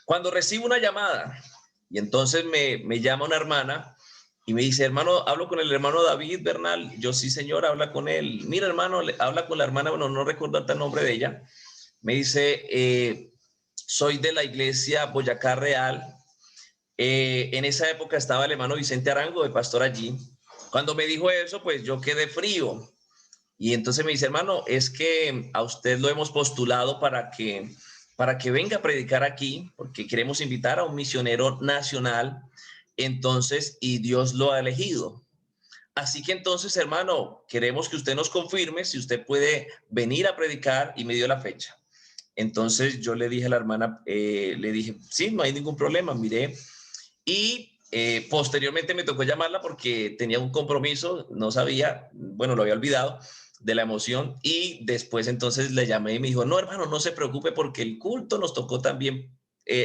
cuando recibo una llamada. Y entonces me llama una hermana y me dice, hermano, hablo con el hermano David Bernal. Yo, sí, señor, habla con él. Mira, hermano, habla con la hermana, bueno, no recuerdo el nombre de ella. Me dice, soy de la iglesia Boyacá Real. En esa época estaba el hermano Vicente Arango, de pastor allí. Cuando me dijo eso, pues yo quedé frío. Y entonces me dice, hermano, es que a usted lo hemos postulado para que venga a predicar aquí, porque queremos invitar a un misionero nacional, entonces, y Dios lo ha elegido. Así que entonces, hermano, queremos que usted nos confirme si usted puede venir a predicar, y me dio la fecha. Entonces yo le dije a la hermana, le dije, sí, no hay ningún problema, miré. Y posteriormente me tocó llamarla porque tenía un compromiso, no sabía, bueno, lo había olvidado de la emoción, y después entonces le llamé y me dijo, no, hermano, no se preocupe porque el culto nos tocó también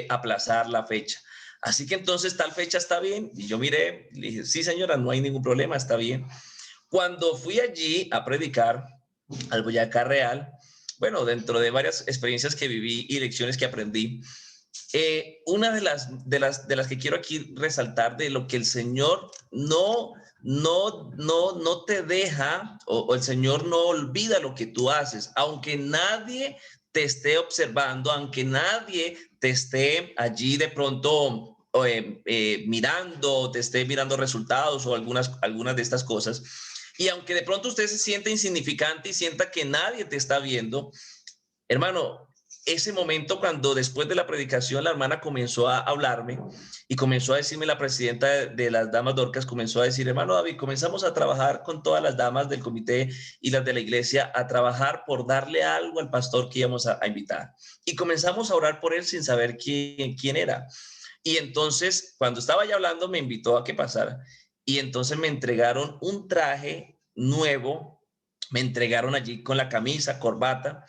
aplazar la fecha. Así que entonces tal fecha está bien. Y yo miré, le dije, sí, señora, no hay ningún problema, está bien. Cuando fui allí a predicar al Boyacá Real, bueno, dentro de varias experiencias que viví y lecciones que aprendí, una de las que quiero aquí resaltar, de lo que el Señor no te deja, o el Señor no olvida lo que tú haces, aunque nadie te esté observando, aunque nadie te esté allí de pronto mirando, te esté mirando resultados o algunas de estas cosas. Y aunque de pronto usted se sienta insignificante y sienta que nadie te está viendo, hermano, ese momento cuando después de la predicación la hermana comenzó a hablarme y comenzó a decirme, la presidenta de las damas Dorcas comenzó a decir, hermano David, comenzamos a trabajar con todas las damas del comité y las de la iglesia, a trabajar por darle algo al pastor que íbamos a invitar. Y comenzamos a orar por él sin saber quién era. Y entonces, cuando estaba ya hablando, me invitó a que pasara. Y entonces me entregaron un traje nuevo, me entregaron allí con la camisa, corbata.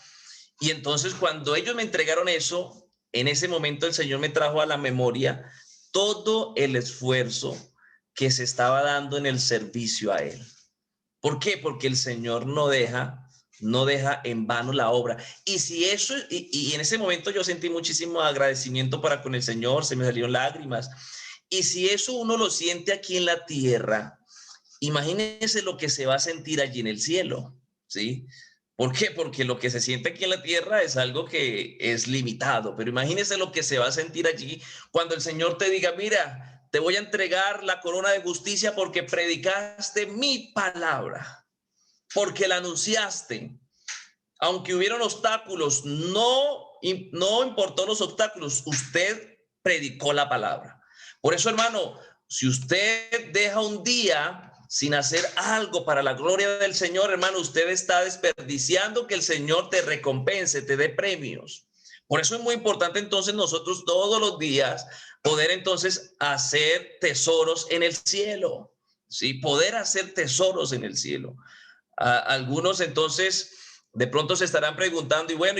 Y entonces cuando ellos me entregaron eso, en ese momento el Señor me trajo a la memoria todo el esfuerzo que se estaba dando en el servicio a Él. ¿Por qué? Porque el Señor no deja en vano la obra. Y si eso, y en ese momento yo sentí muchísimo agradecimiento para con el Señor, se me salieron lágrimas. Y si eso uno lo siente aquí en la tierra, imagínense lo que se va a sentir allí en el cielo, ¿sí? ¿Por qué? Porque lo que se siente aquí en la tierra es algo que es limitado, pero imagínense lo que se va a sentir allí cuando el Señor te diga, mira, te voy a entregar la corona de justicia porque predicaste mi palabra, porque la anunciaste. Aunque hubieron obstáculos, no importó los obstáculos, usted predicó la palabra. Por eso, hermano, si usted deja un día sin hacer algo para la gloria del Señor, hermano, usted está desperdiciando que el Señor te recompense, te dé premios. Por eso es muy importante entonces nosotros todos los días poder entonces hacer tesoros en el cielo, ¿sí? Poder hacer tesoros en el cielo. Algunos entonces de pronto se estarán preguntando, y bueno,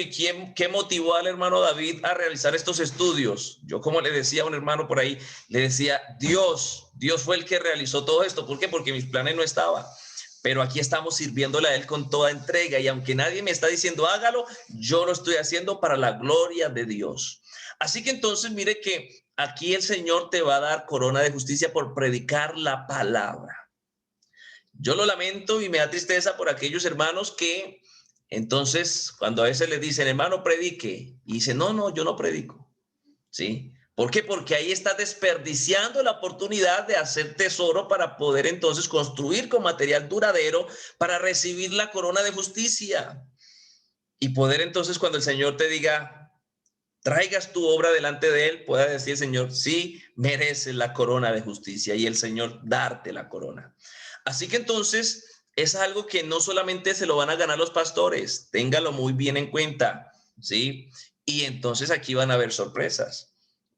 qué motivó al hermano David a realizar estos estudios? Yo, como le decía a un hermano por ahí, le decía, Dios fue el que realizó todo esto. ¿Por qué? Porque mis planes no estaban. Pero aquí estamos sirviéndole a Él con toda entrega, y aunque nadie me está diciendo hágalo, yo lo estoy haciendo para la gloria de Dios. Así que entonces mire que aquí el Señor te va a dar corona de justicia por predicar la palabra. Yo lo lamento y me da tristeza por aquellos hermanos que entonces cuando a veces les dicen, hermano, predique, y dice, no, yo no predico, ¿sí? ¿Por qué? Porque ahí está desperdiciando la oportunidad de hacer tesoro para poder entonces construir con material duradero para recibir la corona de justicia y poder entonces, cuando el Señor te diga, traigas tu obra delante de Él, pueda decir el Señor, sí, mereces la corona de justicia, y el Señor darte la corona. Así que entonces es algo que no solamente se lo van a ganar los pastores, téngalo muy bien en cuenta, ¿sí? Y entonces aquí van a haber sorpresas,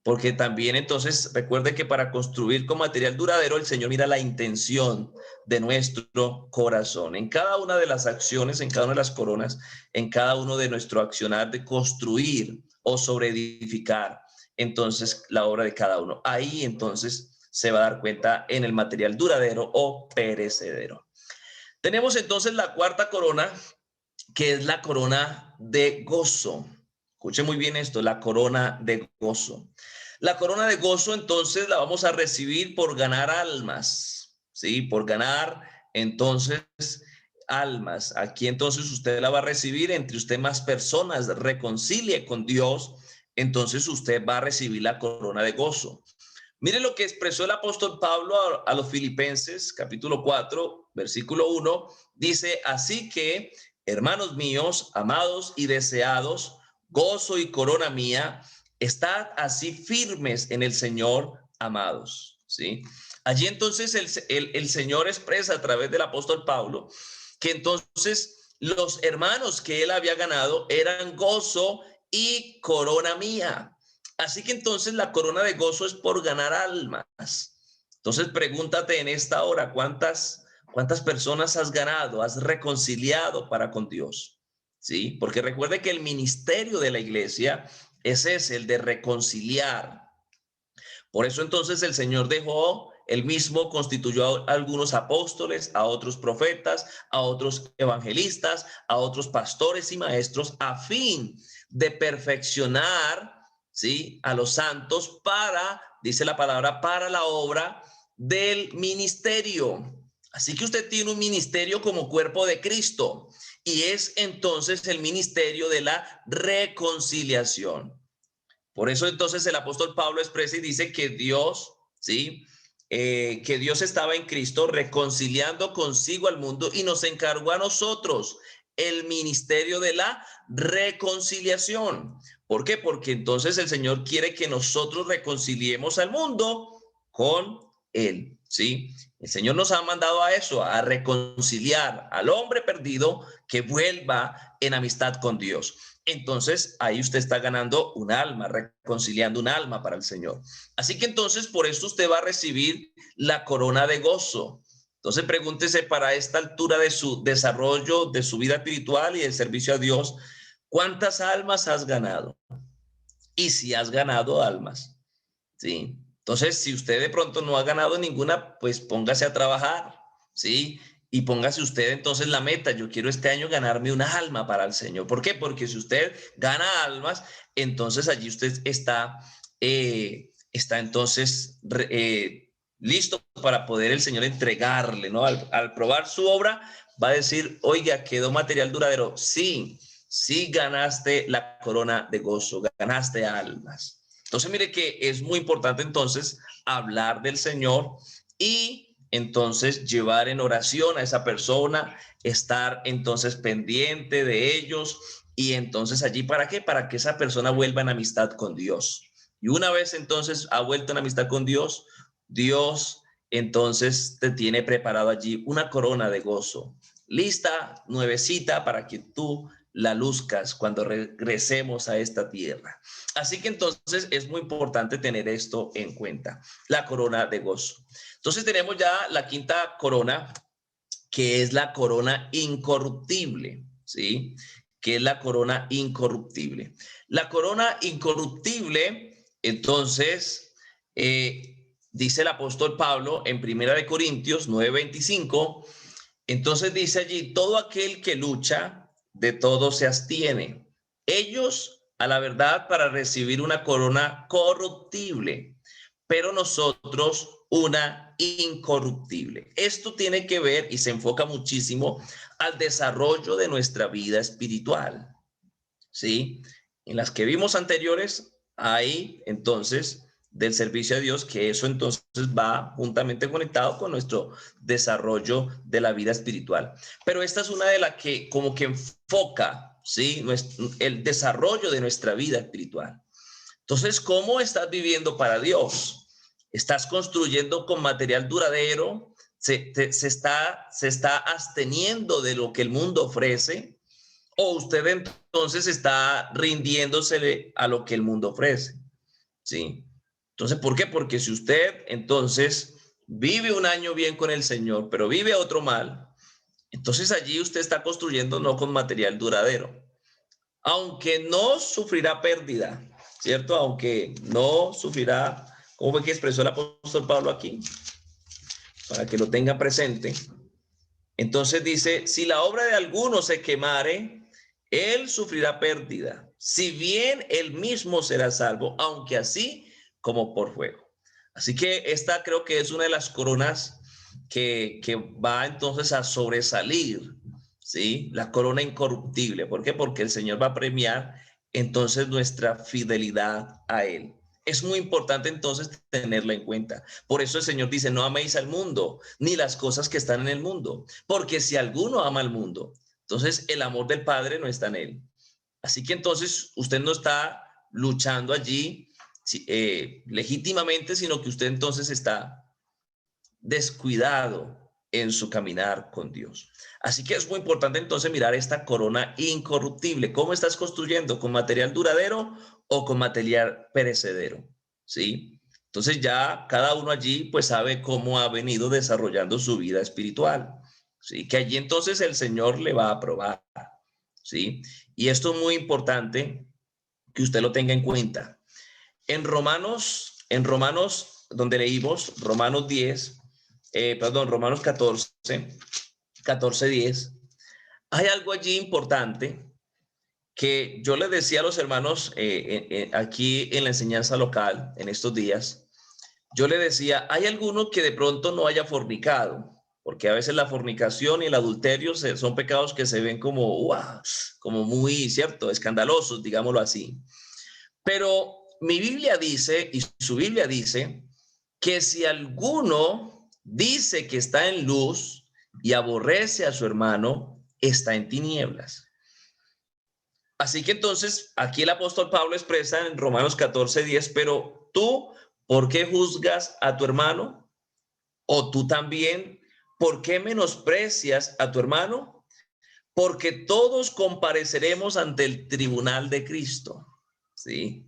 Porque también entonces recuerde que para construir con material duradero el Señor mira la intención de nuestro corazón. En cada una de las acciones, en cada una de las coronas, en cada uno de nuestro accionar de construir o sobreedificar, entonces la obra de cada uno. Ahí entonces se va a dar cuenta en el material duradero o perecedero. Tenemos entonces la cuarta corona, que es la corona de gozo. Escuche muy bien esto, la corona de gozo. La corona de gozo entonces la vamos a recibir por ganar almas, ¿sí? Por ganar entonces almas. Aquí entonces usted la va a recibir, entre usted más personas reconcilie con Dios, entonces usted va a recibir la corona de gozo. Mire lo que expresó el apóstol Pablo a los Filipenses, capítulo 4, versículo 1, dice, así que, hermanos míos, amados y deseados, gozo y corona mía, estad así firmes en el Señor, amados. ¿Sí? Allí entonces el Señor expresa a través del apóstol Pablo que entonces los hermanos que él había ganado eran gozo y corona mía. Así que entonces la corona de gozo es por ganar almas. Entonces pregúntate en esta hora, ¿cuántas personas has ganado, has reconciliado para con Dios? ¿Sí? Porque recuerde que el ministerio de la iglesia ese es el de reconciliar. Por eso entonces el Señor dejó, él mismo constituyó a algunos apóstoles, a otros profetas, a otros evangelistas, a otros pastores y maestros, a fin de perfeccionar, ¿sí?, a los santos para, dice la palabra, para la obra del ministerio. Así que usted tiene un ministerio como cuerpo de Cristo y es entonces el ministerio de la reconciliación. Por eso entonces el apóstol Pablo expresa y dice que Dios, ¿sí? Que Dios estaba en Cristo reconciliando consigo al mundo y nos encargó a nosotros el ministerio de la reconciliación. ¿Por qué? Porque entonces el Señor quiere que nosotros reconciliemos al mundo con Él, ¿sí? El Señor nos ha mandado a eso, a reconciliar al hombre perdido que vuelva en amistad con Dios. Entonces ahí usted está ganando un alma, reconciliando un alma para el Señor. Así que entonces por eso usted va a recibir la corona de gozo. Entonces pregúntese para esta altura de su desarrollo, de su vida espiritual y del servicio a Dios, ¿cuántas almas has ganado? Y si has ganado almas, ¿sí? Entonces, si usted de pronto no ha ganado ninguna, pues póngase a trabajar, ¿sí? Y póngase usted entonces la meta, yo quiero este año ganarme una alma para el Señor. ¿Por qué? Porque si usted gana almas, entonces allí usted está entonces listo para poder el Señor entregarle, ¿no? Al probar su obra, va a decir, oiga, quedó material duradero. Sí, sí ganaste la corona de gozo, ganaste almas. Entonces, mire que es muy importante entonces hablar del Señor y entonces llevar en oración a esa persona, estar entonces pendiente de ellos y entonces allí, ¿para qué? Para que esa persona vuelva en amistad con Dios. Y una vez entonces ha vuelto en amistad con Dios, Dios entonces te tiene preparado allí una corona de gozo, lista, nuevecita, para que tú la luzcas cuando regresemos a esta tierra. Así que entonces es muy importante tener esto en cuenta, la corona de gozo. Entonces tenemos ya la quinta corona, que es la corona incorruptible, ¿sí? Que es la corona incorruptible. La corona incorruptible, entonces, dice el apóstol Pablo en 1 Corintios 9:25, entonces dice allí, todo aquel que lucha, de todo se abstiene. Ellos, a la verdad, para recibir una corona corruptible, pero nosotros una incorruptible. Esto tiene que ver y se enfoca muchísimo al desarrollo de nuestra vida espiritual, ¿sí? En las que vimos anteriores, hay entonces del servicio a Dios, que eso entonces va juntamente conectado con nuestro desarrollo de la vida espiritual. Pero esta es una de las que como que enfoca, ¿sí?, el desarrollo de nuestra vida espiritual. Entonces, ¿cómo estás viviendo para Dios? ¿Estás construyendo con material duradero? ¿Se está absteniendo de lo que el mundo ofrece? ¿O usted entonces está rindiéndose a lo que el mundo ofrece? ¿Sí? Entonces, ¿por qué? Porque si usted entonces vive un año bien con el Señor, pero vive otro mal, entonces allí usted está construyendo no con material duradero, aunque no sufrirá pérdida, ¿cierto? Aunque no sufrirá, ¿cómo fue que expresó el apóstol Pablo aquí? Para que lo tenga presente. Entonces dice, si la obra de alguno se quemare, él sufrirá pérdida, si bien él mismo será salvo, aunque así como por fuego. Así que esta creo que es una de las coronas que va entonces a sobresalir, ¿sí? La corona incorruptible. ¿Por qué? Porque el Señor va a premiar entonces nuestra fidelidad a Él. Es muy importante entonces tenerla en cuenta. Por eso el Señor dice, no améis al mundo, ni las cosas que están en el mundo, porque si alguno ama al mundo, entonces el amor del Padre no está en él. Así que entonces usted no está luchando allí legítimamente, sino que usted entonces está descuidado en su caminar con Dios. Así que es muy importante entonces mirar esta corona incorruptible. ¿Cómo estás construyendo? ¿Con material duradero o con material perecedero? ¿Sí? Entonces ya cada uno allí pues sabe cómo ha venido desarrollando su vida espiritual. ¿Sí? Que allí entonces el Señor le va a probar. ¿Sí? Y esto es muy importante que usted lo tenga en cuenta. En Romanos, donde leímos, Romanos 10, Romanos 14, 10, hay algo allí importante que yo les decía a los hermanos aquí en la enseñanza local, en estos días, yo le decía, hay alguno que de pronto no haya fornicado, porque a veces la fornicación y el adulterio son pecados que se ven como, wow, como muy, cierto, escandalosos, digámoslo así. Pero mi Biblia dice, y su Biblia dice, que si alguno dice que está en luz y aborrece a su hermano, está en tinieblas. Así que entonces aquí el apóstol Pablo expresa en Romanos 14:10, pero tú, ¿por qué juzgas a tu hermano? O tú también, ¿por qué menosprecias a tu hermano? Porque todos compareceremos ante el tribunal de Cristo. ¿Sí?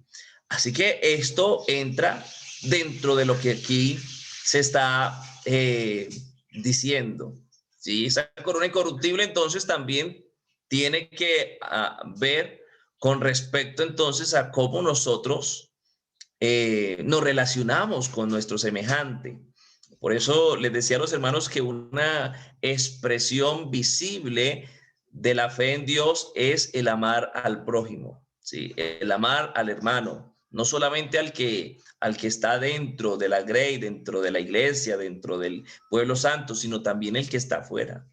Así que esto entra dentro de lo que aquí se está diciendo. ¿Sí? Esa corona incorruptible entonces también tiene que ver con respecto entonces a cómo nosotros nos relacionamos con nuestro semejante. Por eso les decía a los hermanos que una expresión visible de la fe en Dios es el amar al prójimo, ¿sí? El amar al hermano, no solamente al que está dentro de la grey, dentro de la iglesia, dentro del pueblo santo, sino también el que está afuera,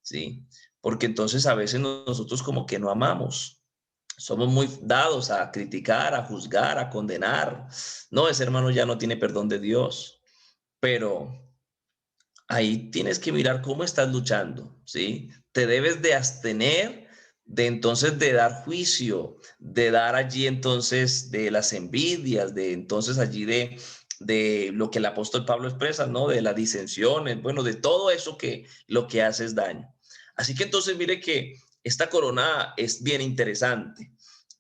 ¿sí? Porque entonces a veces nosotros como que no amamos. Somos muy dados a criticar, a juzgar, a condenar. No, ese hermano ya no tiene perdón de Dios, pero ahí tienes que mirar cómo estás luchando, ¿sí? Te debes de abstener de entonces de dar juicio, de dar allí entonces de las envidias, de entonces allí de lo que el apóstol Pablo expresa, ¿no? De las disensiones, bueno, de todo eso que lo que hace es daño. Así que entonces mire que esta corona es bien interesante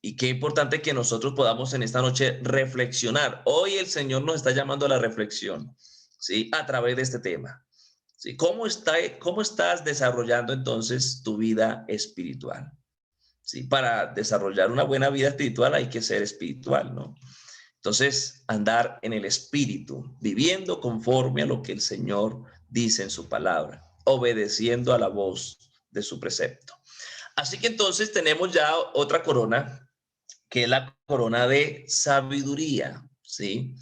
y qué importante que nosotros podamos en esta noche reflexionar. Hoy el Señor nos está llamando a la reflexión, ¿sí? A través de este tema. ¿Sí? ¿Cómo estás desarrollando entonces tu vida espiritual? ¿Sí? Para desarrollar una buena vida espiritual hay que ser espiritual, ¿no? Entonces, andar en el espíritu, viviendo conforme a lo que el Señor dice en su palabra, obedeciendo a la voz de su precepto. Así que entonces tenemos ya otra corona, que es la corona de sabiduría, ¿sí?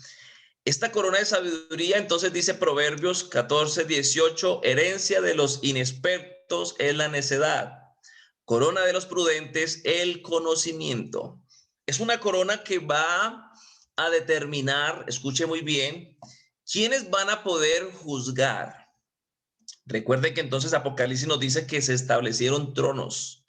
Esta corona de sabiduría, entonces dice Proverbios 14:18, herencia de los inexpertos es la necedad, corona de los prudentes el conocimiento. Es una corona que va a determinar, escuche muy bien, quiénes van a poder juzgar. Recuerde que entonces Apocalipsis nos dice que se establecieron tronos.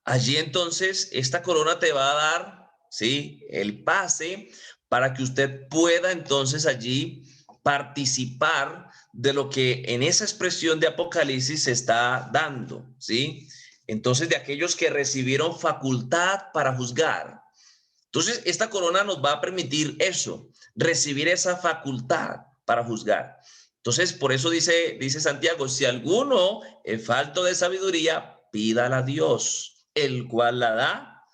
Allí entonces esta corona te va a dar, ¿sí? El pase para que usted pueda entonces allí participar de lo que en esa expresión de Apocalipsis se está dando, ¿sí? Entonces de aquellos que recibieron facultad para juzgar. Entonces, esta corona nos va a permitir eso, recibir esa facultad para juzgar. Entonces, por eso dice Santiago, si alguno es falto de sabiduría, pídala a Dios, el cual la da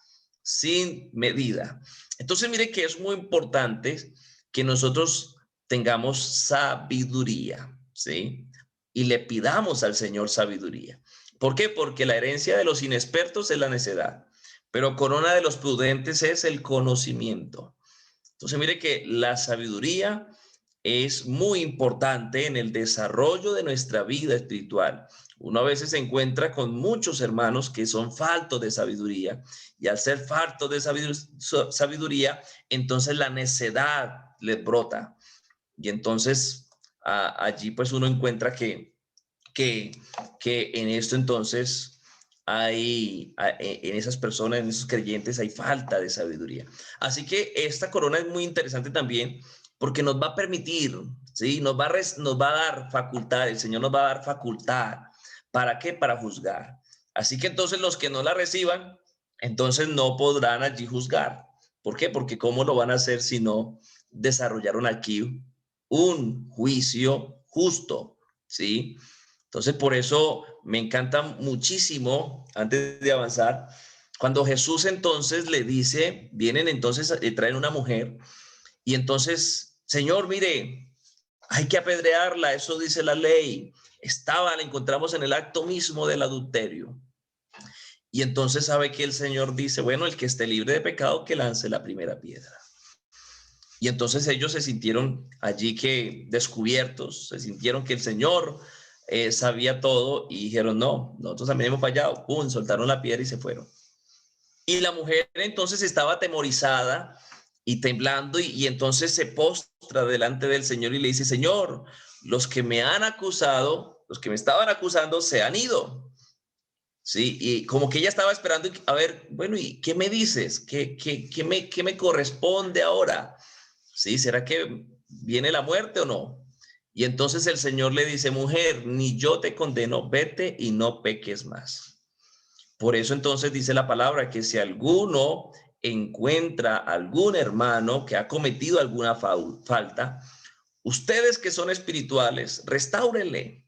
sin medida. Entonces, mire que es muy importante que nosotros tengamos sabiduría, ¿sí? Y le pidamos al Señor sabiduría. ¿Por qué? Porque la herencia de los inexpertos es la necedad, pero corona de los prudentes es el conocimiento. Entonces, mire que la sabiduría es muy importante en el desarrollo de nuestra vida espiritual. Uno a veces se encuentra con muchos hermanos que son faltos de sabiduría, y al ser faltos de sabiduría, entonces la necedad les brota. Y entonces allí pues uno encuentra que en esto entonces en esas personas, en esos creyentes hay falta de sabiduría. Así que esta corona es muy interesante también porque nos va a permitir, ¿sí? Nos va a dar facultad, el Señor nos va a dar facultad. ¿Para qué? Para juzgar. Así que entonces los que no la reciban, entonces no podrán allí juzgar. ¿Por qué? Porque ¿cómo lo van a hacer si no desarrollaron aquí un juicio justo? ¿Sí? Entonces, por eso me encanta muchísimo, antes de avanzar, cuando Jesús entonces le dice, vienen entonces, traen una mujer, y entonces, Señor, mire, hay que apedrearla, eso dice la ley. La encontramos en el acto mismo del adulterio. Y entonces sabe que el Señor dice, bueno, el que esté libre de pecado, que lance la primera piedra. Y entonces ellos se sintieron allí que descubiertos, se sintieron que el Señor sabía todo, y dijeron, no, nosotros también hemos fallado. ¡Pum! Soltaron la piedra y se fueron. Y la mujer entonces estaba atemorizada y temblando, y entonces se postra delante del Señor y le dice, Señor, los que me han acusado, los que me estaban acusando se han ido. Sí, y como que ella estaba esperando, a ver, bueno, ¿y qué me dices? ¿Qué me corresponde ahora? ¿Sí? ¿Será que viene la muerte o no? Y entonces el Señor le dice, mujer, ni yo te condeno, vete y no peques más. Por eso entonces dice la palabra que si alguno encuentra algún hermano que ha cometido alguna falta, ustedes que son espirituales, restáurenle,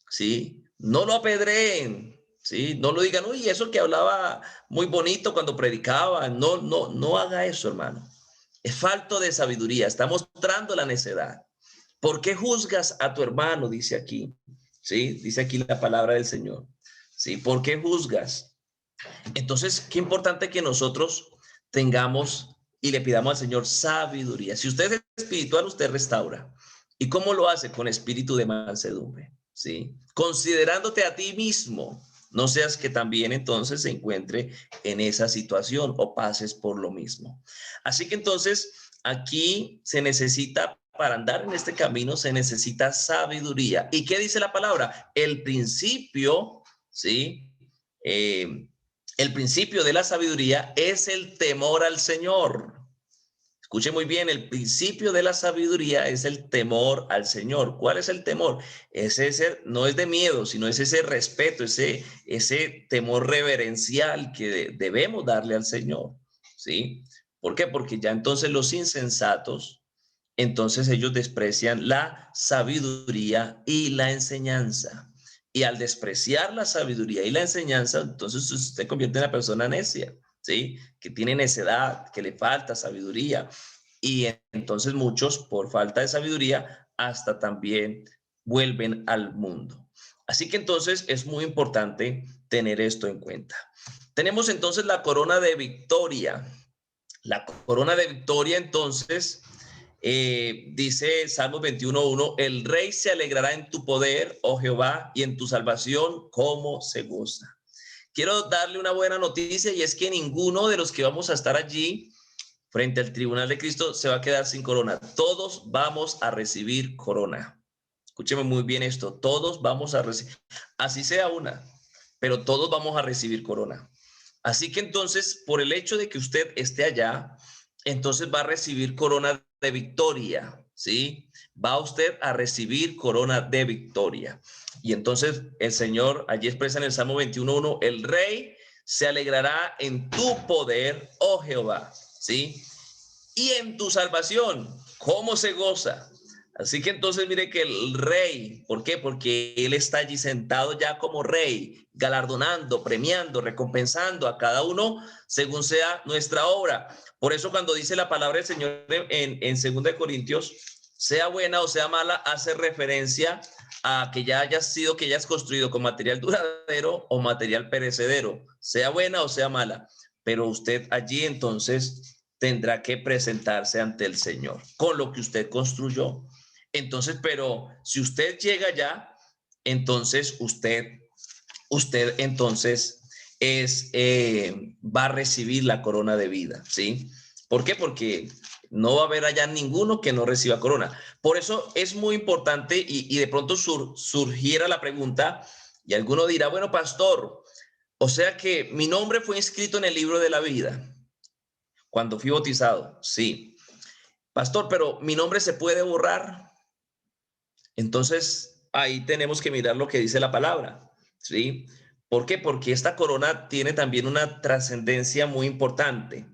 ¿sí? No lo apedreen, ¿sí? No lo digan, uy, eso que hablaba muy bonito cuando predicaba. No haga eso, hermano. Es falto de sabiduría, está mostrando la necedad. ¿Por qué juzgas a tu hermano? Dice aquí, ¿sí? Dice aquí la palabra del Señor, ¿sí? ¿Por qué juzgas? Entonces, qué importante que nosotros tengamos y le pidamos al Señor sabiduría. Si usted es espiritual, usted restaura. ¿Y cómo lo hace? Con espíritu de mansedumbre, ¿sí? Considerándote a ti mismo, no seas que también entonces se encuentre en esa situación o pases por lo mismo. Así que entonces aquí se necesita, para andar en este camino, se necesita sabiduría. ¿Y qué dice la palabra? El principio, ¿sí? El principio de la sabiduría es el temor al Señor. Escuche muy bien, el principio de la sabiduría es el temor al Señor. ¿Cuál es el temor? No es de miedo, sino es ese respeto, ese temor reverencial que debemos darle al Señor. ¿Sí? ¿Por qué? Porque ya entonces los insensatos, entonces ellos desprecian la sabiduría y la enseñanza. Y al despreciar la sabiduría y la enseñanza, entonces usted se convierte en una persona necia, ¿sí? Que tiene necedad, que le falta sabiduría. Y entonces muchos, por falta de sabiduría, hasta también vuelven al mundo. Así que entonces es muy importante tener esto en cuenta. Tenemos entonces la corona de victoria. La corona de victoria entonces dice Salmos 21:1, el rey se alegrará en tu poder, oh Jehová, y en tu salvación, como se goza. Quiero darle una buena noticia, y es que ninguno de los que vamos a estar allí frente al tribunal de Cristo se va a quedar sin corona. Todos vamos a recibir corona. Escúcheme muy bien esto, todos vamos a recibir, así sea una, pero todos vamos a recibir corona. Así que entonces, por el hecho de que usted esté allá, entonces va a recibir corona de victoria, ¿sí? Va usted a recibir corona de victoria. Y entonces el Señor allí expresa en el Salmo 21:1, el rey se alegrará en tu poder, oh Jehová. ¿sí? Y en tu salvación, ¿cómo se goza? Así que entonces mire que el rey, ¿por qué? Porque él está allí sentado ya como rey, galardonando, premiando, recompensando a cada uno según sea nuestra obra. Por eso cuando dice la palabra del Señor en 2 Corintios, sea buena o sea mala, hace referencia a que ya hayas sido, que hayas construido con material duradero o material perecedero, sea buena o sea mala. Pero usted allí entonces tendrá que presentarse ante el Señor con lo que usted construyó. Entonces, pero si usted llega ya, entonces usted entonces va a recibir la corona de vida, ¿sí? ¿Por qué? Porque no va a haber allá ninguno que no reciba corona. Por eso es muy importante y de pronto surgiera la pregunta y alguno dirá, bueno, pastor, o sea que mi nombre fue inscrito en el libro de la vida cuando fui bautizado, sí. Pastor, pero mi nombre se puede borrar. Entonces, ahí tenemos que mirar lo que dice la palabra, ¿sí? ¿Por qué? Porque esta corona tiene también una trascendencia muy importante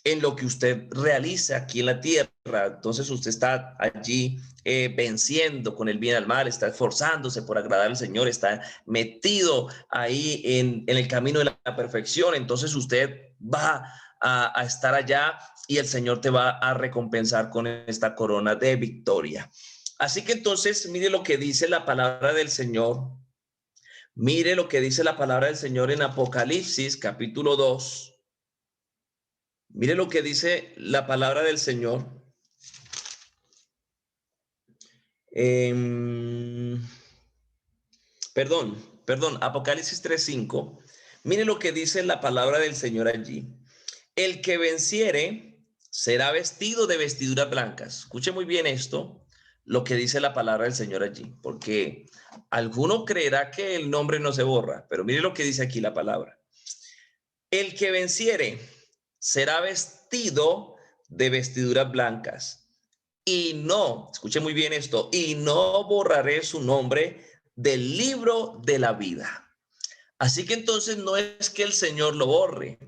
en lo que usted realiza aquí en la tierra. Entonces, usted está allí venciendo con el bien al mal, está esforzándose por agradar al Señor, está metido ahí en el camino de la perfección. Entonces, usted va a estar allá y el Señor te va a recompensar con esta corona de victoria. Así que entonces, mire lo que dice la palabra del Señor. Mire lo que dice la palabra del Señor en Apocalipsis, capítulo 2. Mire lo que dice la palabra del Señor. Perdón, Apocalipsis 3:5. Mire lo que dice la palabra del Señor allí. El que venciere será vestido de vestiduras blancas. Escuche muy bien esto, lo que dice la palabra del Señor allí, porque alguno creerá que el nombre no se borra, pero mire lo que dice aquí la palabra. El que venciere será vestido de vestiduras blancas y no, escuche muy bien esto, y no borraré su nombre del libro de la vida. Así que entonces no es que el Señor lo borre,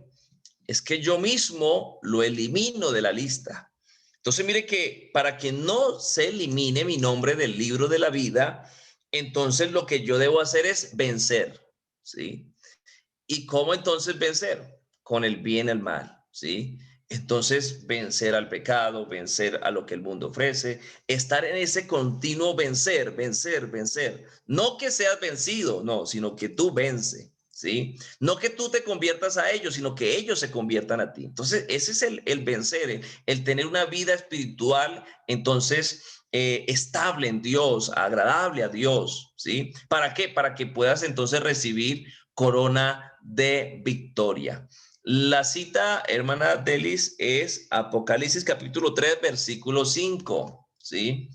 es que yo mismo lo elimino de la lista. Entonces, mire que para que no se elimine mi nombre del libro de la vida, entonces lo que yo debo hacer es vencer, ¿sí? ¿Y cómo entonces vencer? Con el bien y el mal, ¿sí? Entonces, vencer al pecado, vencer a lo que el mundo ofrece, estar en ese continuo vencer, vencer, vencer. No que seas vencido, no, sino que tú vence, ¿sí? No que tú te conviertas a ellos, sino que ellos se conviertan a ti. Entonces, ese es el vencer, el tener una vida espiritual, entonces, estable en Dios, agradable a Dios, ¿sí? ¿Para qué? Para que puedas entonces recibir corona de victoria. La cita, hermana Delis, es Apocalipsis capítulo 3, versículo 5, ¿sí?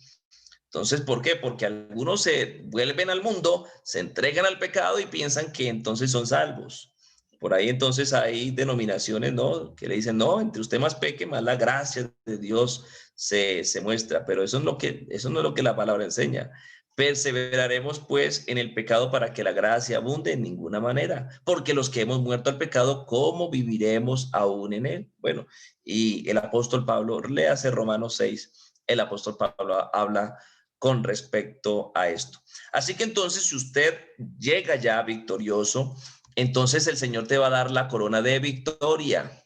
Entonces, ¿por qué? Porque algunos se vuelven al mundo, se entregan al pecado y piensan que entonces son salvos. Por ahí entonces hay denominaciones, ¿no? Que le dicen, no, entre usted más peque, más la gracia de Dios se muestra. Pero eso no es lo que la palabra enseña. Perseveraremos pues en el pecado para que la gracia abunde en ninguna manera, porque los que hemos muerto al pecado, ¿cómo viviremos aún en él? Bueno, y el apóstol Pablo, léase Romanos 6, el apóstol Pablo habla con respecto a esto. Así que entonces, si usted llega ya victorioso, entonces el Señor te va a dar la corona de victoria.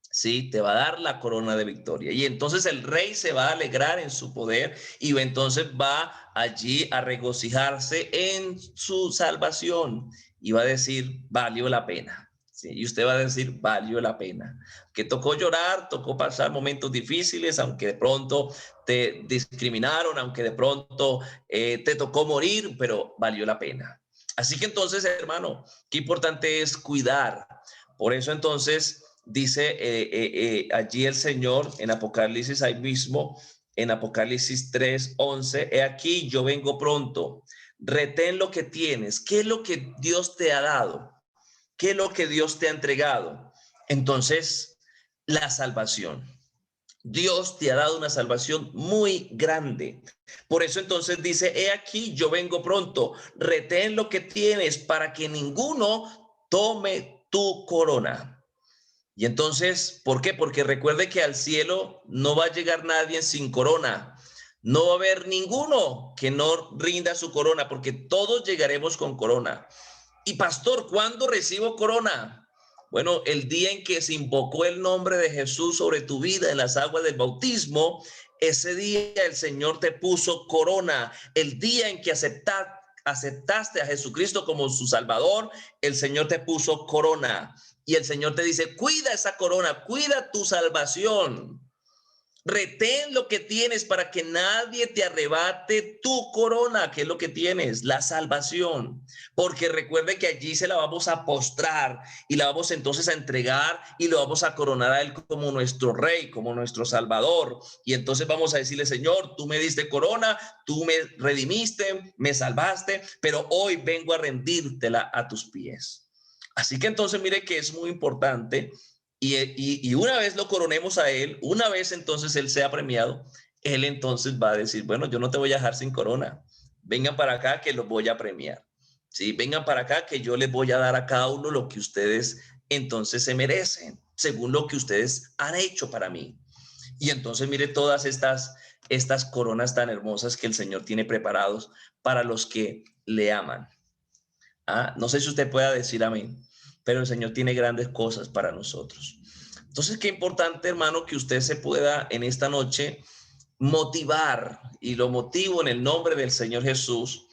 Sí, te va a dar la corona de victoria. Y entonces el rey se va a alegrar en su poder y entonces va allí a regocijarse en su salvación y va a decir, valió la pena. Sí, y usted va a decir, valió la pena. Que tocó llorar, tocó pasar momentos difíciles, aunque de pronto te discriminaron, aunque de pronto te tocó morir, pero valió la pena. Así que entonces, hermano, qué importante es cuidar. Por eso entonces dice allí el Señor en Apocalipsis, ahí mismo, en Apocalipsis 3:11, he aquí yo vengo pronto, retén lo que tienes. ¿Qué es lo que Dios te ha dado? ¿Qué es lo que Dios te ha entregado? Entonces, la salvación. Dios te ha dado una salvación muy grande. Por eso entonces dice, he aquí yo vengo pronto, retén lo que tienes para que ninguno tome tu corona. Y entonces, ¿por qué? Porque recuerde que al cielo no va a llegar nadie sin corona. No va a haber ninguno que no rinda su corona, porque todos llegaremos con corona. Y pastor, ¿cuándo recibo corona? Bueno, el día en que se invocó el nombre de Jesús sobre tu vida en las aguas del bautismo, ese día el Señor te puso corona. El día en que aceptaste a Jesucristo como su Salvador, el Señor te puso corona. Y el Señor te dice, cuida esa corona, cuida tu salvación. Retén lo que tienes para que nadie te arrebate tu corona, que es lo que tienes, la salvación. Porque recuerde que allí se la vamos a postrar y la vamos entonces a entregar y lo vamos a coronar a Él como nuestro Rey, como nuestro Salvador. Y entonces vamos a decirle, Señor, tú me diste corona, tú me redimiste, me salvaste, pero hoy vengo a rendírtela a tus pies. Así que entonces mire que es muy importante y una vez lo coronemos a él, una vez entonces él sea premiado, él entonces va a decir, bueno, yo no te voy a dejar sin corona. Vengan para acá que los voy a premiar. Sí, vengan para acá que yo les voy a dar a cada uno lo que ustedes entonces se merecen, según lo que ustedes han hecho para mí. Y entonces mire todas estas coronas tan hermosas que el Señor tiene preparados para los que le aman. No sé si usted pueda decir amén, pero el Señor tiene grandes cosas para nosotros. Entonces, qué importante, hermano, que usted se pueda en esta noche motivar, y lo motivo en el nombre del Señor Jesús,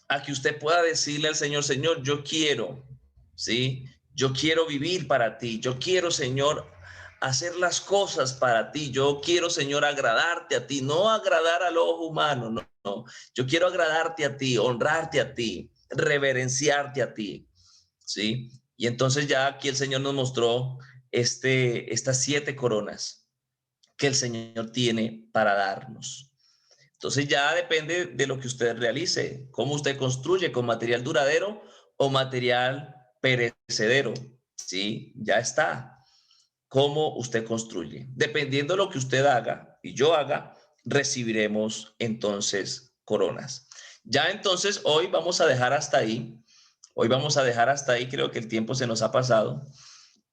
a que usted pueda decirle al Señor, Señor, yo quiero, ¿sí? Yo quiero vivir para ti, yo quiero, Señor, hacer las cosas para ti, yo quiero, Señor, agradarte a ti, no agradar al ojo humano, no, no. Yo quiero agradarte a ti, honrarte a ti, reverenciarte a ti, ¿sí? Y entonces ya aquí el Señor nos mostró estas 7 coronas que el Señor tiene para darnos. Entonces ya depende de lo que usted realice, cómo usted construye, con material duradero o material perecedero, ¿sí? Ya está, cómo usted construye. Dependiendo de lo que usted haga y yo haga, recibiremos entonces coronas. Ya entonces hoy vamos a dejar hasta ahí. Hoy vamos a dejar hasta ahí, creo que el tiempo se nos ha pasado.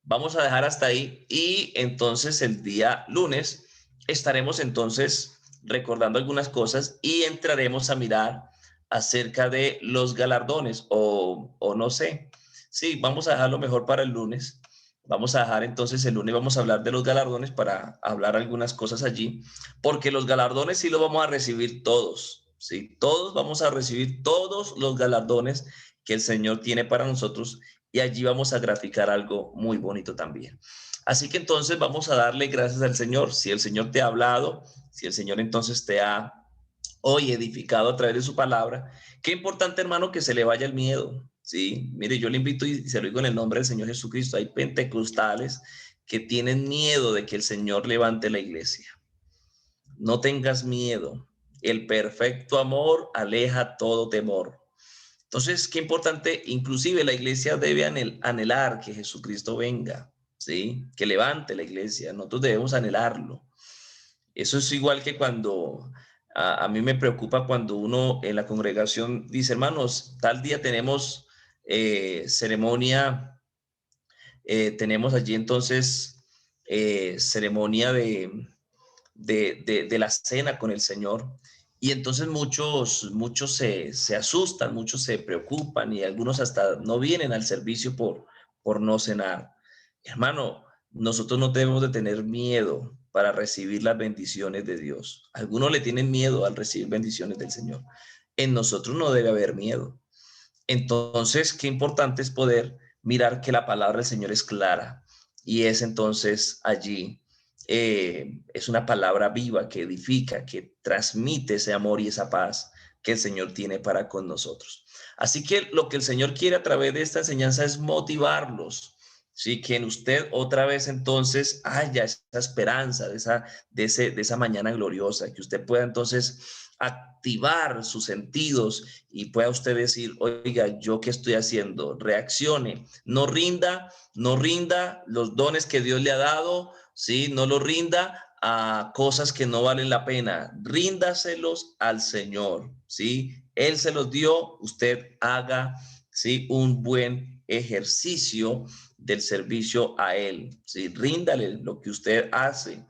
Vamos a dejar hasta ahí y entonces el día lunes estaremos entonces recordando algunas cosas y entraremos a mirar acerca de los galardones o no sé. Sí, vamos a dejarlo mejor para el lunes. Vamos a dejar entonces el lunes, vamos a hablar de los galardones para hablar algunas cosas allí, porque los galardones sí los vamos a recibir todos, ¿sí? Todos vamos a recibir todos los galardones que el Señor tiene para nosotros y allí vamos a graficar algo muy bonito también. Así que entonces vamos a darle gracias al Señor. Si el Señor te ha hablado, si el Señor entonces te ha hoy edificado a través de su palabra, qué importante, hermano, que se le vaya el miedo. Sí, mire, yo le invito y se lo digo en el nombre del Señor Jesucristo. Hay pentecostales que tienen miedo de que el Señor levante la iglesia. No tengas miedo. El perfecto amor aleja todo temor. Entonces, qué importante, inclusive la iglesia debe anhelar que Jesucristo venga, ¿sí? Que levante la iglesia, nosotros debemos anhelarlo. Eso es igual que cuando a mí me preocupa cuando uno en la congregación dice, hermanos, tal día tenemos ceremonia, tenemos allí entonces ceremonia de la cena con el Señor. Y entonces muchos se asustan, muchos se preocupan y algunos hasta no vienen al servicio por no cenar. Hermano, nosotros no debemos de tener miedo para recibir las bendiciones de Dios. Algunos le tienen miedo al recibir bendiciones del Señor. En nosotros no debe haber miedo. Entonces, qué importante es poder mirar que la palabra del Señor es clara y es entonces allí, es una palabra viva que edifica, que transmite ese amor y esa paz que el Señor tiene para con nosotros. Así que lo que el Señor quiere a través de esta enseñanza es motivarlos, ¿sí? Que en usted otra vez entonces haya esa esperanza de esa mañana gloriosa, que usted pueda entonces activar sus sentidos y pueda usted decir, oiga, ¿yo qué estoy haciendo? Reaccione, no rinda los dones que Dios le ha dado, ¿sí? No lo rinda a cosas que no valen la pena, ríndaselos al Señor, ¿sí? Él se los dio, usted haga, ¿sí? Un buen ejercicio del servicio a Él. ¿Sí? Ríndale lo que usted hace,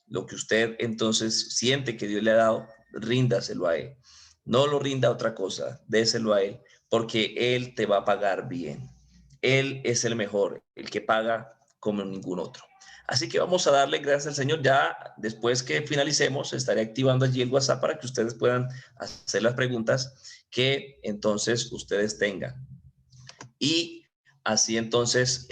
lo que usted entonces siente que Dios le ha dado, ríndaselo a Él. No lo rinda a otra cosa, déselo a Él, porque Él te va a pagar bien. Él es el mejor, el que paga como ningún otro. Así que vamos a darle gracias al Señor. Ya después que finalicemos, estaré activando allí el WhatsApp para que ustedes puedan hacer las preguntas que entonces ustedes tengan. Y así entonces